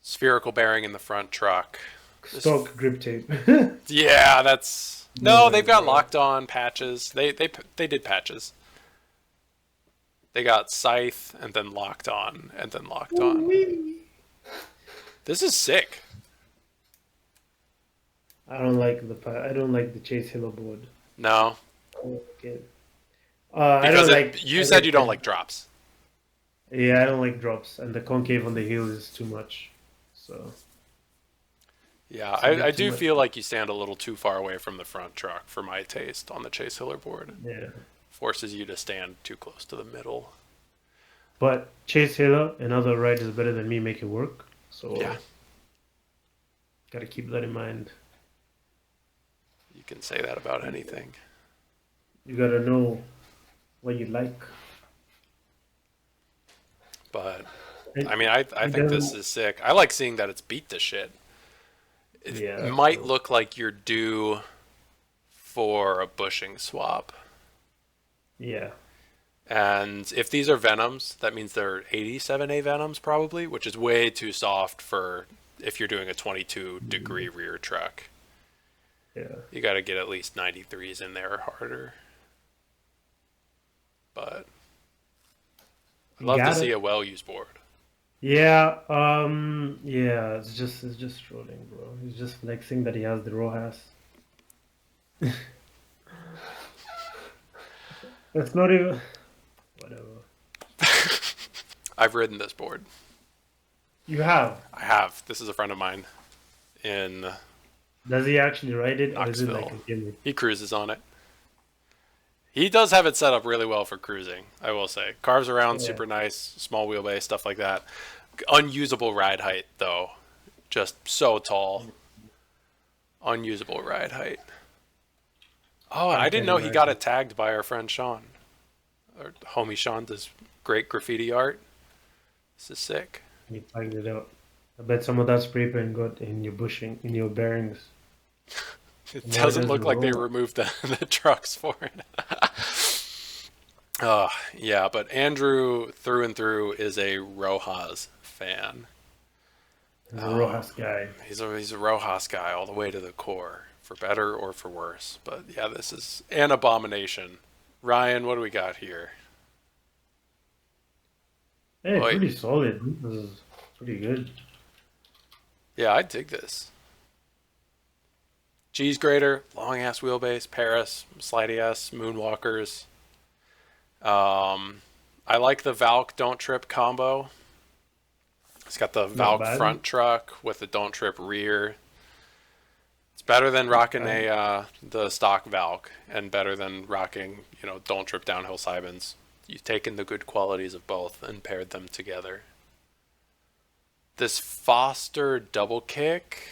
Spherical bearing in the front truck. Just Stock grip tape. yeah, that's No no. way, They've got bro. locked on patches. They did patches. They got scythe and then locked on and then locked on. Ooh-wee. This is sick I don't like the Chase Hiller board. no, I don't like it. I because don't it. like You said you don't like drops. yeah, I don't like drops and the concave on the heels is too much. So Yeah, it's a I bit too do much. feel like you stand a little too far away from the front truck for my taste on the Chase Hiller board. Yeah. Forces you to stand too close to the middle. But Chase Hiller and other riders better than me make it work. Yeah, So gotta keep that in mind. you can say that about anything. You gotta know what you like. But It, I mean, I it think this doesn't is sick. I like seeing that it's beat to shit. It yeah, that's might true. look like you're due for a bushing swap. Yeah. And if these are Venoms, that means they're 87A Venoms probably, which is way too soft for if you're doing a 22-degree rear truck. Yeah. You got to get at least 93s in there or harder. But I'd You love to got see it. a well-used board. Yeah, yeah, it's just trolling, bro. He's just flexing that he has the Rojas. It's not even whatever. I've ridden this board. You have. I have. This is a friend of mine in Does he actually ride it or is it like Knoxville. a gimmick? He cruises on it. He does have it set up really well for cruising, I will say. Carves around Yeah. super nice, small wheelbase, stuff like that. Unusable ride height, though. Just so tall. Unusable ride height. Oh, I I didn't can know he got imagine. it tagged by our friend Sean. Our homie Sean does great graffiti art. This is sick. You find it out. I bet some of that spray paint got in your bushing, in your bearings. It More it doesn't is in look the like they roll. removed the trucks for it. Yeah, but Andrew through and through is a Rojas fan. He's a Rojas guy. He's a Rojas guy all the way to the core, for better or for worse. But yeah, this is an abomination. Ryan, what do we got here? Hey, Oh, wait. pretty solid. This is pretty good. Yeah, I dig this. Cheese grater, long ass wheelbase, Paris, slidey ass, moonwalkers. Um, I like the Valk don't trip combo. It's got the Not Valk bad. front truck with the don't trip rear. It's better than Not rocking bad. the stock Valk, and better than rocking don't trip downhill Simons. You've taken the good qualities of both and paired them together. This Foster double kick,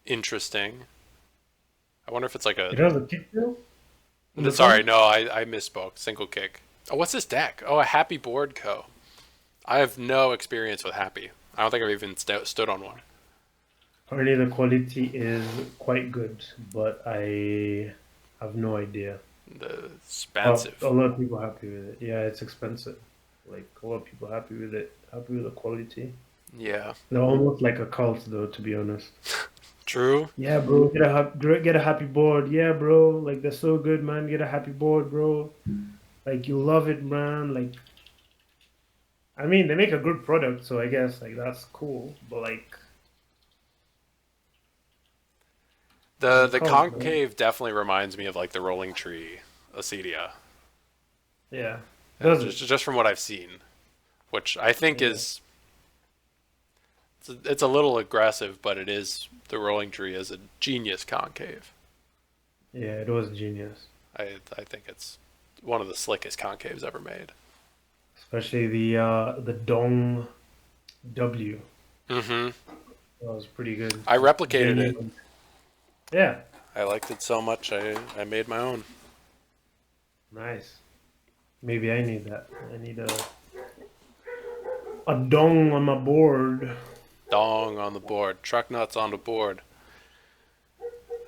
interesting. I wonder if it's like a. It has a kick wheel in the Sorry, front. no, I misspoke. Single kick. Oh, what's this deck? Oh, a Happy Board Co. I have no experience with Happy. I don't think I've even stood on one. Apparently, the quality is quite good, but I have no idea. But a Expensive. lot of people happy with it. Yeah, it's expensive. Like a lot of people happy with it. Happy with the quality. Yeah. They're almost like a cult, though, to be honest. True. Yeah, bro, get a happy board. Yeah, bro, like they're so good, man. Get a happy board, bro. Like you love it, man. Like I mean, they make a good product, so I guess like that's cool. But like The you the can't, man. concave definitely reminds me of like the rolling tree acedia. Yeah, Yeah, does it? just from what I've seen, which I think Yeah, is it's a little aggressive, but it is the rolling tree is a genius concave. yeah, it was genius. I think it's one of the slickest concaves ever made. Especially the Dong W. Mm-hmm. That was pretty good. I replicated it. Genuine. Yeah, I liked it so much I made my own. nice. Maybe I need that. I need a dong on my board. Dong on the board. Truck nuts on the board.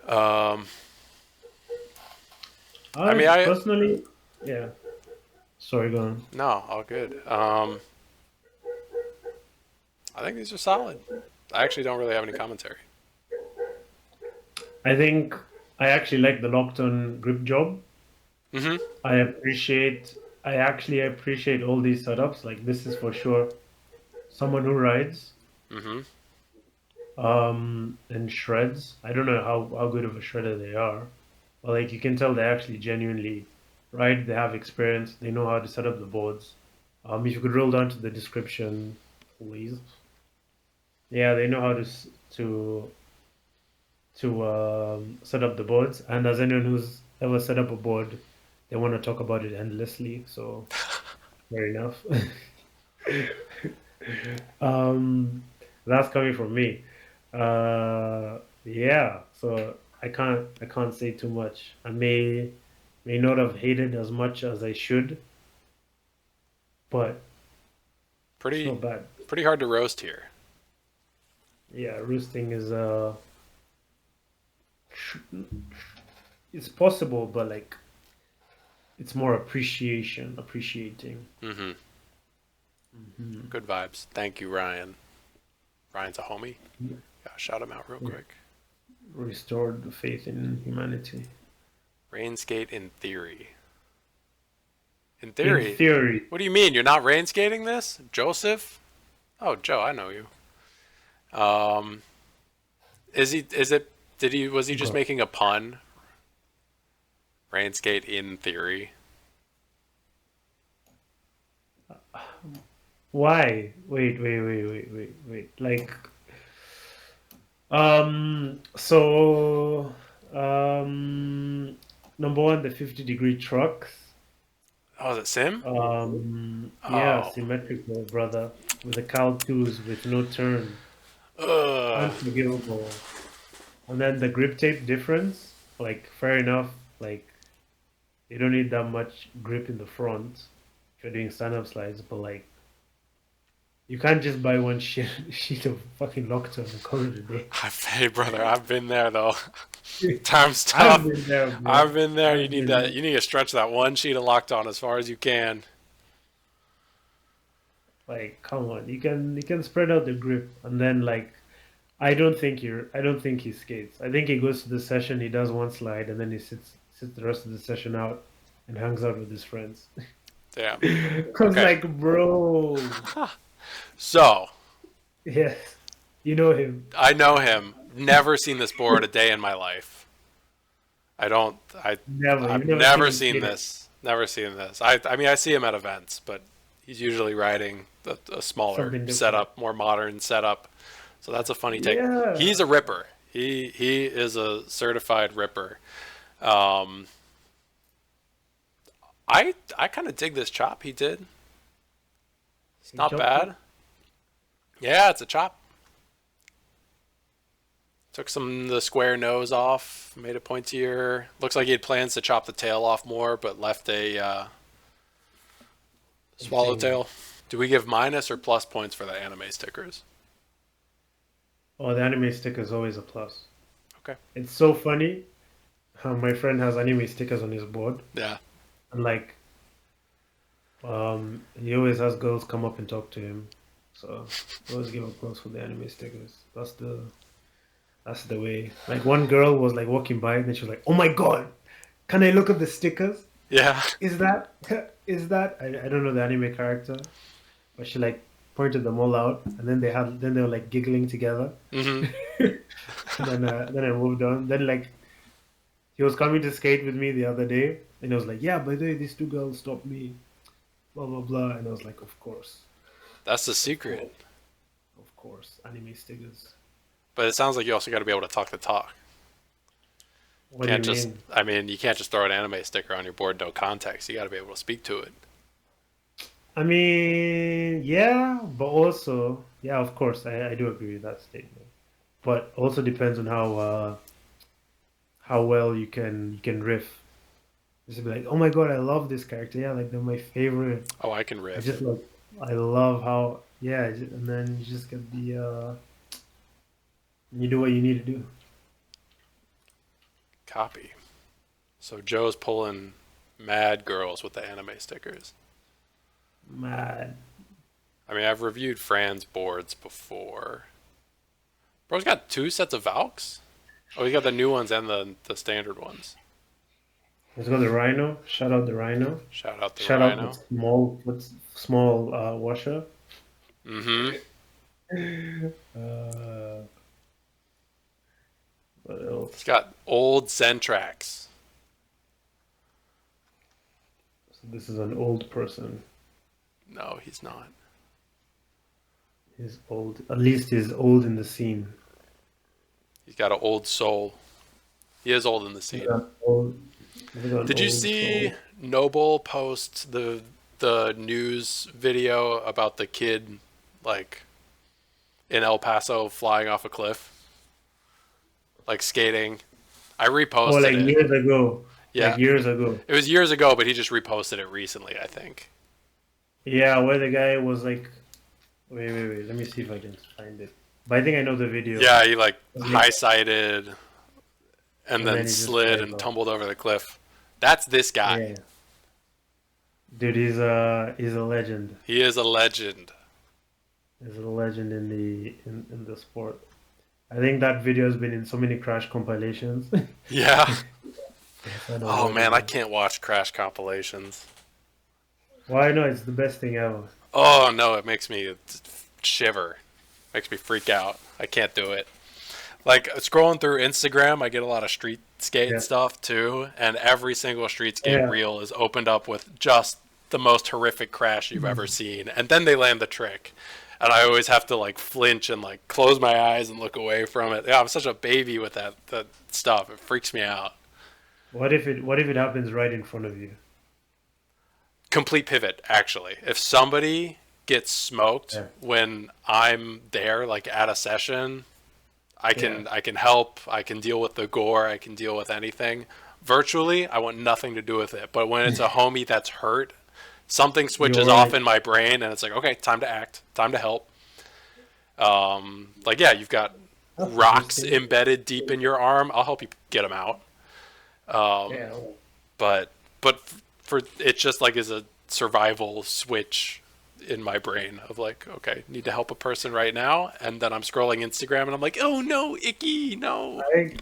Um, I I mean, I personally, yeah. Sorry, go on. no, all good. I think these are solid. I actually don't really have any commentary. I think I actually like the locked on grip job. Mm-hmm. I appreciate I actually appreciate all these setups. Like this is for sure someone who rides Mm-hmm. and shreds. I don't know how good of a shredder they are. But like you can tell they actually genuinely ride, they have experience, they know how to set up the boards. If you could roll down to the description, please. Yeah, they know how to set up the boards. And as anyone who's ever set up a board, they want to talk about it endlessly. So fair enough. um, that's coming from me. Yeah. So I can't say too much. I may not have hated as much as I should, but it's Pretty not bad. pretty hard to roast here. Yeah, roosting is it's possible, but like it's more appreciating. Mm-hmm. Hmm. Good vibes. Thank you, Ryan. Ryan's a homie. Yeah, shout him out real quick. Restored the faith in humanity. Rainskate in theory. In In theory? theory, What do you mean? You're not rainskating this? Joseph? Oh, Joe, I know you. Um, is he? Is it? Did he? Was he just God. making a pun? Rainskate in theory. Why? Wait. Like, so, number one, the 50-degree trucks. Oh, is it Sim? Yeah, Oh, symmetrical, brother, with the cow twos with no turn. ugh. Unforgivable. And then the grip tape difference, like, fair enough. Like, you don't need that much grip in the front if you're doing stand-up slides, but like, you can't just buy one sheet of fucking Lockton and call it a day. Hey, brother, I've been there though. Time's I've tough. been there, bro. I've been there. You I've need been that. there. You need to stretch that one sheet of locked on as far as you can. Like, come on, you can spread out the grip, and then like, I don't think he skates. I think he goes to the session, he does one slide, and then he sits the rest of the session out and hangs out with his friends. Damn. Cause Okay. like, bro, So yes, you know him. I know him. Never seen this board a day in my life. I don't. Never, I've you've never seen never him seen play. this. Never seen this. I mean, I see him at events, but he's usually riding a smaller Something different. setup, more modern setup. So that's a funny take. He's Yeah, a ripper. He is a certified ripper. Um, I kind of dig this chop he did. It's he not chopped it. bad. Yeah, it's a chop. Took some of the square nose off, made it pointier. Looks like he had plans to chop the tail off more, but left a Insane. swallowtail. Do we give minus or plus points for the anime stickers? Oh, the anime sticker is always a plus. Okay. It's so funny how my friend has anime stickers on his board, Yeah. and like, he always has girls come up and talk to him. So I always give a plus for the anime stickers. That's the way. Like one girl was like walking by and then she was like, "Oh my God, can I look at the stickers? Yeah. Is that is that?" I don't know the anime character, but she like pointed them all out, and then they were like giggling together. Hmm. And then I moved on. Then like he was coming to skate with me the other day, and I was like, "Yeah, by the way, these two girls stopped me, blah blah blah," and I was like, That's the of secret. course, of course, anime stickers." But it sounds like you also got to be able to talk the talk. What do you Can't just, mean? I mean, you can't just throw an anime sticker on your board, no context. You got to be able to speak to it. I mean, yeah, but also, yeah, of course, I do agree with that statement. But also depends on how well you can riff. Just be like, oh my God, I love this character. Yeah, like they're my favorite. Oh, I can I riff. just like I love how yeah, and then you just get you do what you need to do. Copy. So Joe's pulling mad girls with the anime stickers. Mad. I mean, I've reviewed Fran's boards before. Bro's got two sets of Valks? Oh, he's got the new ones and the standard ones. Let's go the Rhino. Shout out the Rhino. Shout out the Shout out Rhino. with small washer. Mm-hmm. Uh, what He's else? got old Zentrax. So this is an old person. No, he's not. He's old. At least he's old in the scene. He's got an old soul. He is old in the He's scene. got old. He's got an Did you old see soul. Noble post the news video about the kid like in El Paso flying off a cliff, like skating? I Oh, reposted like it. years ago. Like Yeah, years ago. it was years ago, but he just reposted it recently, I think. Yeah, where the guy was like, wait. Let me see if I can find it. But I think I know the video. Yeah, he like Like, high sided and and then then he just slid flies and off. tumbled over the cliff. That's this guy. Yeah, dude, he's a legend. He is a legend. He's a legend in the sport. I think that video has been in so many Crash compilations. Yeah. Yes, I don't Oh know man, I anymore. can't watch Crash compilations. Why not? It's the best thing ever. Oh no, it makes me shiver. Makes me freak out. I can't do it. Like scrolling through Instagram, I get a lot of street skate Yeah, stuff too, and every single street skate yeah. reel is opened up with just the most horrific crash you've ever seen, and then they land the trick. And I always have to like flinch and like close my eyes and look away from it. Yeah, I'm such a baby with that stuff. It freaks me out. What if it happens right in front of you? Complete pivot, actually. If somebody gets smoked Yeah, when I'm there, like at a session, I yeah. can I can help. I can deal with the gore. I can deal with anything. Virtually, I want nothing to do with it. But when it's a homie that's hurt, something switches You're off like, in my brain, and it's like, okay, time to act, time to help. Like yeah, you've got that's rocks interesting. embedded deep in your arm. I'll help you get them out. Yeah. But but for it just like is a survival switch in my brain of like, okay, need to help a person right now, and then I'm scrolling Instagram and I'm like, oh no, icky, no. I think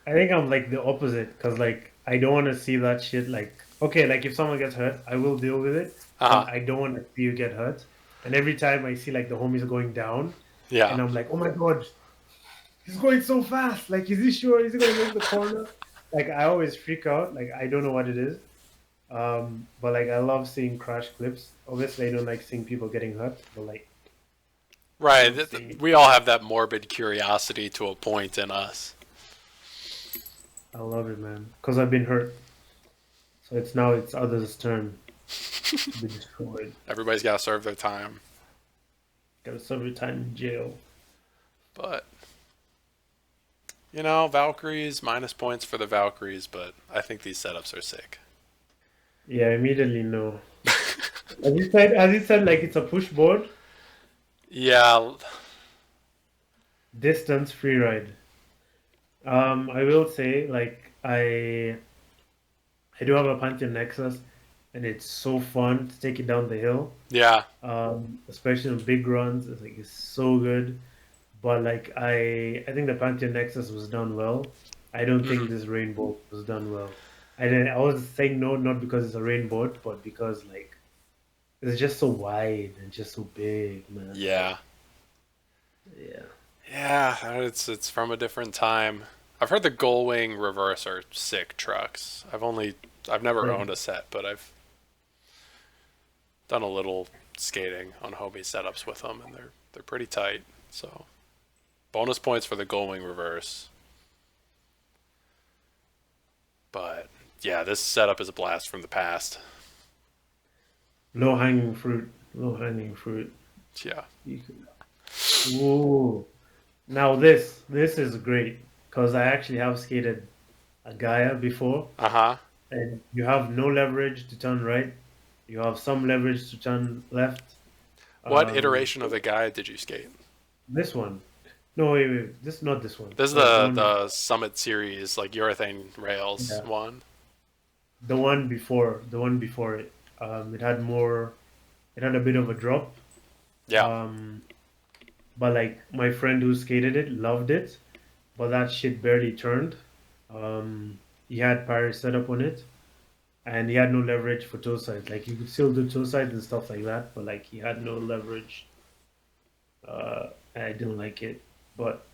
I think I'm like the opposite because like I don't want to see that shit. Like, okay, like if someone gets hurt, I will deal with it. Uh-huh. and I don't want to see you get hurt. And every time I see like the homies going down, Yeah. and I'm like, oh my god, he's going so fast. Like, is he sure? Is he gonna make the corner? Like, I always freak out. Like, I don't know what it is. But like, I love seeing crash clips. Obviously, I don't like seeing people getting hurt, but like, I Right. love seeing it. We all have that morbid curiosity to a point in us. I love it, man. Because I've been hurt, so it's others' turn to be destroyed. Everybody's got to serve their time. Gotta serve your time in jail. But, Valkyries, minus points for the Valkyries, but I think these setups are sick. Yeah, immediately no. As you said, like it's a push board, Yeah. distance free ride. I will say, like I do have a Pantheon Nexus, and it's so fun to take it down the hill. Yeah. Especially on big runs. It's so good. But like I think the Pantheon Nexus was done well. I don't Hmm. think this rainbow was done well. I was saying no, not because it's a rainbow, but because like it's just so wide and just so big, man. Yeah. Yeah. Yeah, it's from a different time. I've heard the Gullwing Reverse are sick trucks. I've never Like, owned a set, but I've done a little skating on homie setups with them, and they're pretty tight. So bonus points for the Gullwing Reverse. But yeah, this setup is a blast from the past. low hanging fruit. Low hanging fruit. Yeah. You could, ooh. Now this is great because I actually have skated a Gaia before, Uh huh. and you have no leverage to turn right. You have some leverage to turn left. What Um, iteration of the guide did you skate? this one. No, wait. This not this one. This is The the one before. the Summit series, like urethane rails Yeah, one. the one before. The one before it. It had more. It had a bit of a drop. Yeah. Um, but like my friend who skated it loved it, but that shit barely turned. He had Paris set up on it, and he had no leverage for toe sides. Like you could still do toe sides and stuff like that, but like he had no leverage. I didn't like it. But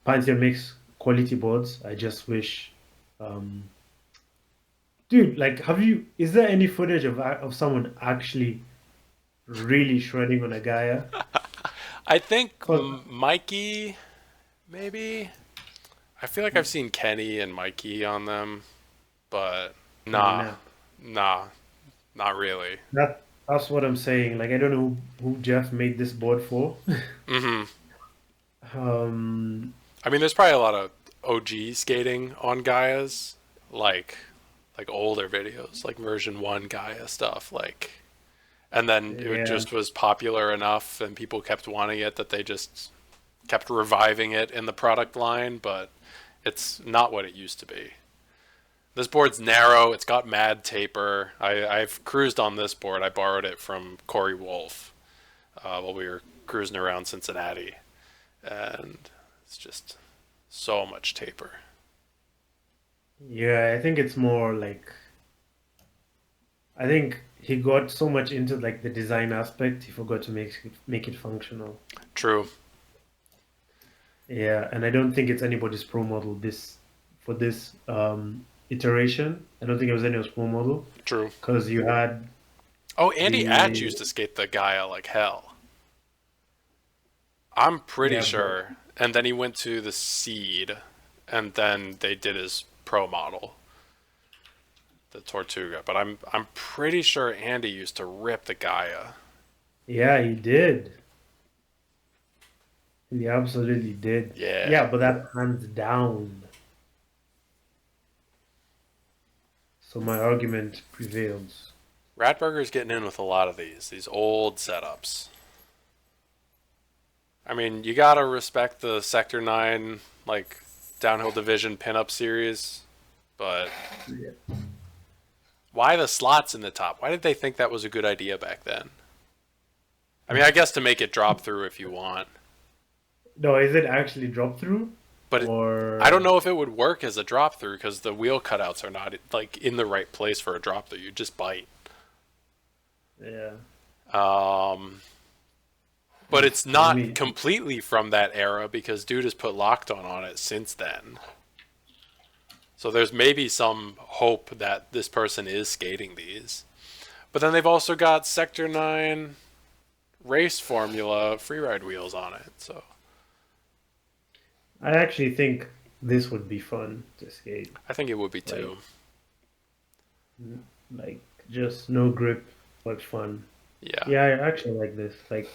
Pantheon makes quality boards. I just wish, um, dude. Like, have you? Is there any footage of someone actually really shredding on a Gaia? I think Cause Mikey, maybe. I feel like I've seen Kenny and Mikey on them, but Kenny nah, Knapp. nah, not really. That's what I'm saying. Like, I don't know who Jeff made this board for. Hmm. um, I mean, there's probably a lot of OG skating on Gaia's, like like older videos, like version one Gaia stuff, like, and then it yeah, just was popular enough, and people kept wanting it that they just kept reviving it in the product line, but it's not what it used to be. This board's narrow. It's got mad taper. I've cruised on this board. I borrowed it from Corey Wolf while we were cruising around Cincinnati, and it's just so much taper. yeah. I think it's more like I think he got so much into like the design aspect, he forgot to make it functional. True, Yeah, and I don't think it's anybody's pro model for this iteration. I don't think it was anyone's pro model true. because you had Oh, Andy Atch the used to skate the Gaia like hell. I'm pretty yeah, but sure. And then he went to the Seed, and then they did his pro model, the Tortuga. But I'm pretty sure Andy used to rip the Gaia. yeah, he did. He absolutely did. Yeah. Yeah, but that hands down. So my argument prevails. Ratburger's getting in with a lot of these old setups. I mean, you gotta respect the Sector 9, like, downhill division pinup series, but Yeah. why the slots in the top? Why did they think that was a good idea back then? I mean, I guess to make it drop through if you want, No, is it actually drop through but I don't or know if it would work as a drop through because the wheel cutouts are not like in the right place for a drop through. You just bite. Yeah. Um, but it's Let not me. completely from that era because dude has put Locked on it since then. So there's maybe some hope that this person is skating these. But then they've also got Sector 9 race formula freeride wheels on it. So I actually think this would be fun to skate. I think it would be Like, too. like just no grip, but fun. Yeah. Yeah, I actually like this. Like,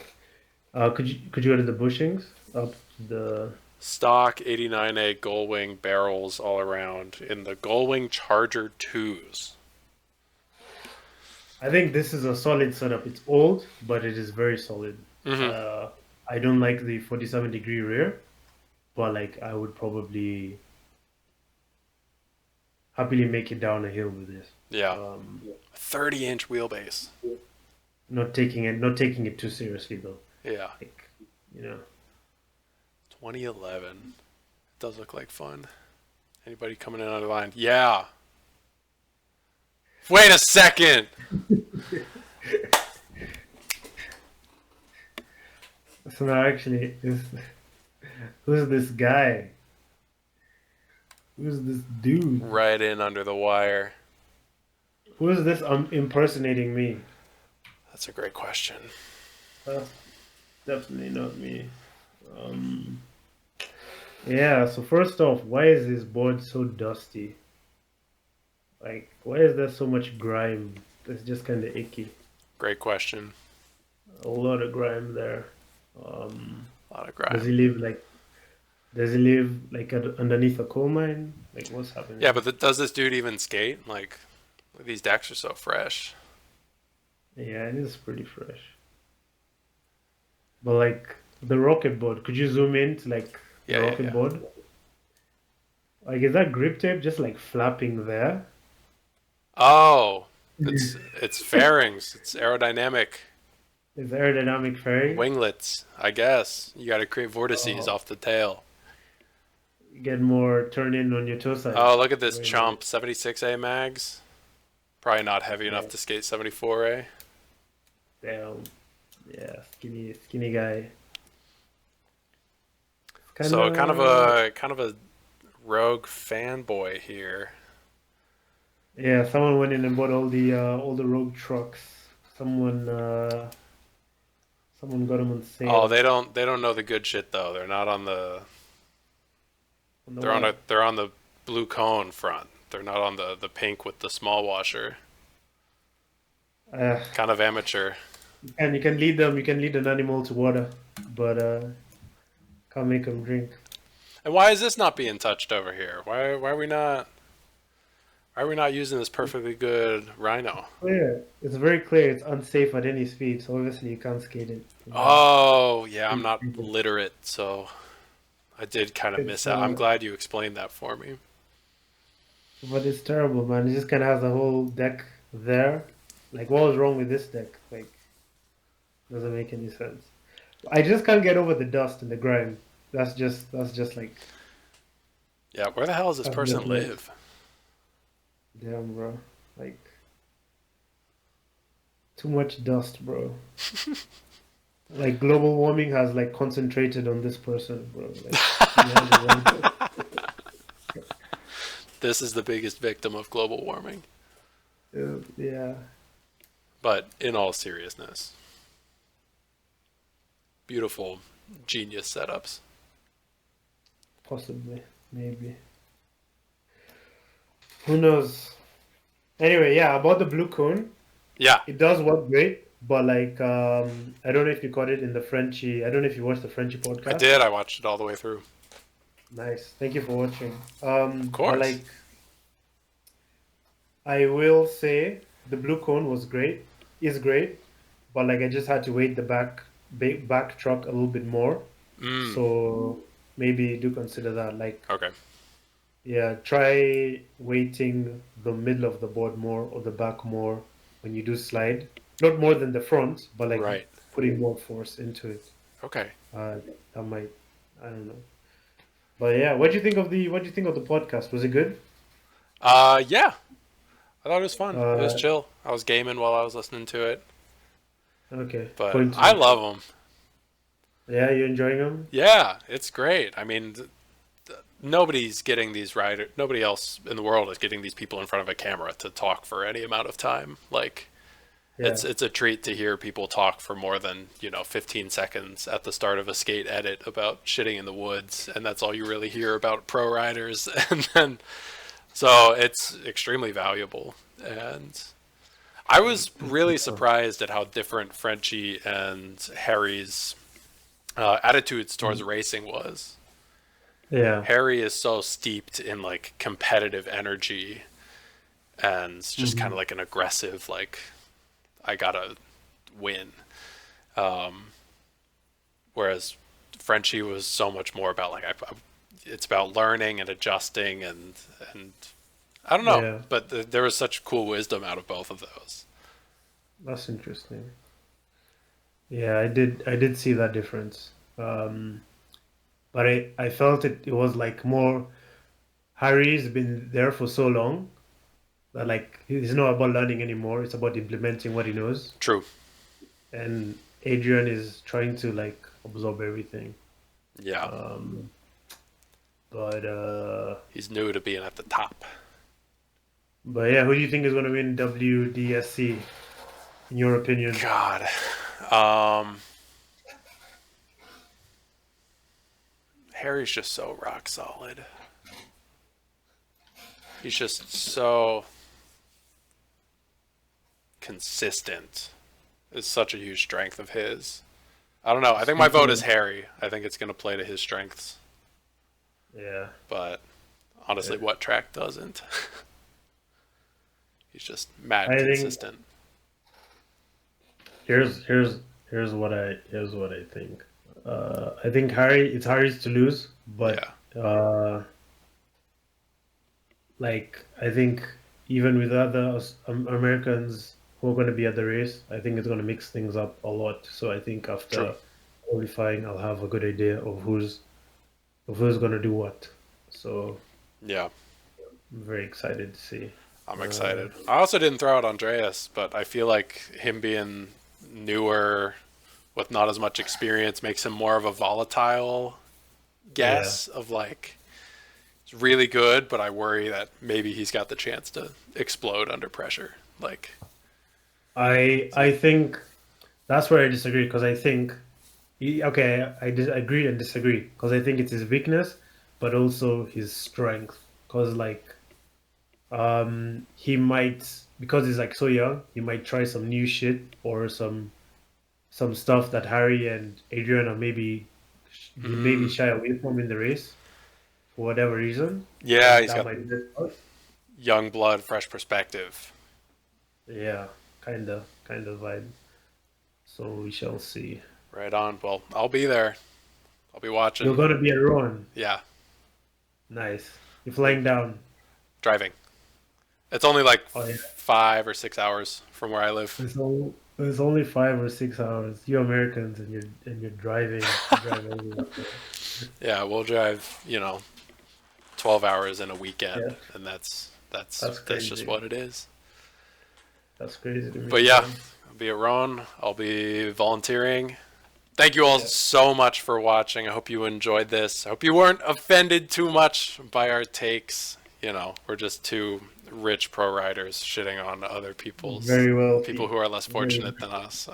could you go to the bushings up to the? Stock 89A Gullwing barrels all around in the Gullwing Charger 2s. I think this is a solid setup. It's old, but it is very solid. Mm-hmm. Uh, I don't like the 47-degree rear, but like I would probably happily make it down a hill with this. Yeah. Um, 30-inch wheelbase. not taking it too seriously though. Yeah. Like, you know, 2011. It does look like fun. Anybody coming in on the line? Yeah. Wait a second. so now actually, who's this guy? Who's this dude? Right in under the wire. Who is this impersonating me? That's a great question. That's definitely not me. Um, yeah, so first off, why is this board so dusty? Like, why is there so much grime? It's just kind of icky. Great question. A lot of grime there. Um, A lot of does he grime. live like? Does he live like underneath a coal mine? Like, what's Yeah, happening? but does this dude even skate? Like, these decks are so fresh. Yeah, it is pretty fresh. But like the rocket board, could you zoom in to like the Yeah, yeah, rocket yeah. board? Like, is that grip tape just like flapping there? Oh, it's fairings. It's aerodynamic Is aerodynamic fairing? winglets. I guess you got to create vortices Oh, off the tail. get more turn in on your toe side. Oh, look at this Very nice. chump. 76A mags. Probably not heavy enough Yeah, to skate 74A. damn. Yeah, skinny guy. It's kind So of kind of a rogue fanboy here. yeah. Someone went in and bought all the rogue trucks. Someone got them on Oh, sale. they don't know the good shit though. They're not on the On the what? they're on the blue cone front. They're not on the pink with the small washer. Uh, Kind of amateur. and you can lead them. You can lead an animal to water, but can't make them drink. And why is this not being touched over here? Why are we not using this perfectly good rhino? Clear. It's very clear. It's unsafe at any speed, so obviously you can't skate it. Oh, yeah, I'm not literate, so I did kind of It's miss out. I'm glad you explained that for me. but it's terrible, man. It just kind of has a whole deck there. Like, what was wrong with this deck? Like, doesn't make any sense. I just can't get over the dust and the grime. That's just like Yeah, where the hell does this that's just person like live? damn, bro. Like too much dust, bro. Like global warming has like concentrated on this person, bro. Like he has his own. This is the biggest victim of global warming. Yeah, But in all seriousness, beautiful, genius setups. possibly, maybe. Who knows? Anyway, yeah, about the blue cone, Yeah, it does work great, but like I don't know if you caught it in the Frenchie. I don't know if you watched the Frenchie I podcast. did. I watched it all the way through. Nice, thank you for watching. Of But course. like I will say the blue cone was great, is great, but like I just had to wait the back truck a little bit more. Mm, So maybe do consider that. Like okay. yeah, try weighting the middle of the board more or the back more when you do slide. Not more than the front, but like Right. putting more force into it. Okay. Uh, that might, I don't know. But yeah, what do you think of the podcast? Was it good? Yeah. I thought it was fun. It was Uh, chill. I was gaming while I was listening to it. Okay. But Point to I the love them. Yeah, you enjoying them? Yeah, it's great. I mean, nobody's getting these riders. Nobody else in the world is getting these people in front of a camera to talk for any amount of time. Like, Yeah. it's a treat to hear people talk for more than 15 seconds at the start of a skate edit about shitting in the woods, and that's all you really hear about pro riders. And then so it's extremely valuable. And I was really surprised at how different Frenchie and Harry's attitudes towards racing was. Yeah. Harry is so steeped in like competitive energy and just kind Hmm. of like an aggressive, like, I gotta win. Um, Whereas Frenchie was so much more about like it's about learning and adjusting and I don't know, Yeah. but there was such cool wisdom out of both of those. That's interesting. Yeah, I did see that difference. But I felt it was like more Harry's been there for so long that like it's not about learning anymore. It's about implementing what he knows. True. And Adrian is trying to like absorb everything. Yeah. Um, but He's new to being at the top. yeah, who do you think is going to win WDSC in your opinion? God. Um, Harry's just so rock solid. He's just so consistent. It's such a huge strength of his. I don't know. I think my vote is Speaking, Harry. I think it's going to play to his strengths. yeah, But honestly, yeah. what track doesn't? He's just mad I think consistent. here's here's here's what I think. I think it's Harry's to lose, but Yeah. like I think even with other Americans who are going to be at the race, I think it's going to mix things up a lot. So I think True. after qualifying, I'll have a good idea of who's going to do what. So Yeah. I'm very excited to see. I'm Uh, excited. I also didn't throw out Andreas, but I feel like him being newer with not as much experience makes him more of a volatile yeah, guess of like it's really good, but I worry that maybe he's got the chance to explode under pressure. Like, I think that's where I disagree because I think okay, agree and disagree because I think it's his weakness, but also his strength. Because like he might because he's like so young, he might try some new shit or some stuff that Harry and Adrian are maybe mm, shy away from in the race for whatever reason, yeah, and he's that got might be it. young blood, fresh perspective. Yeah, kind of vibe. So we shall see. Right on. Well, I'll be there. I'll be You're watching. gonna be at Rowan. Yeah, Nice. You're flying down. driving. It's only like Oh yeah. 5 or 6 hours from where I live. It's only 5 or 6 hours. You Americans and you're driving. You drive everywhere. Yeah, we'll drive, 12 hours in a Yeah, weekend, and that's that's that's just crazy. what it is. That's crazy to But me, yeah, man. I'll be at Roan. I'll be volunteering. Thank you all Yeah. so much for watching. I hope you enjoyed this. I hope you weren't offended too much by our takes. We're just two rich pro riders shitting on other Very people wealthy. who are less Very fortunate than us.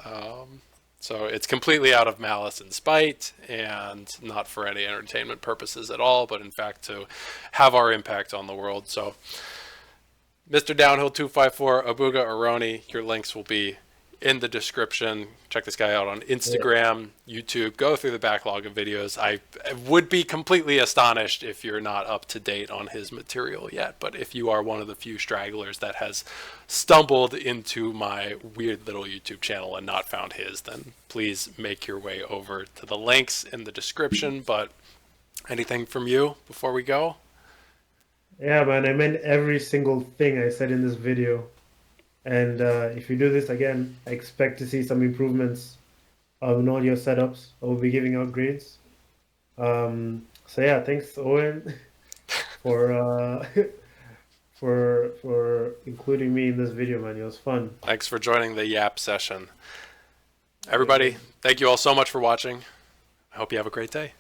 So it's completely out of malice and spite and not for any entertainment purposes at all, but in fact to have our impact on the world. So Mr. Downhill 254, Abuga Aroni, your links will be in the description. Check this guy out on yeah. Instagram, YouTube. Go through the backlog of videos. I would be completely astonished if you're not up to date on his material yet. But if you are one of the few stragglers that has stumbled into my weird little YouTube channel and not found his, then please make your way over to the links in the description. But anything from you before we go? Yeah, man. I meant every single thing I said in this video. And if you do this again, I expect to see some improvements in all your setups. I will be giving out grades. So yeah, thanks Owen for for including me in this video, man. It was fun. Thanks for joining the Yap session. Yeah. Everybody, thank you all so much for watching. I hope you have a great day.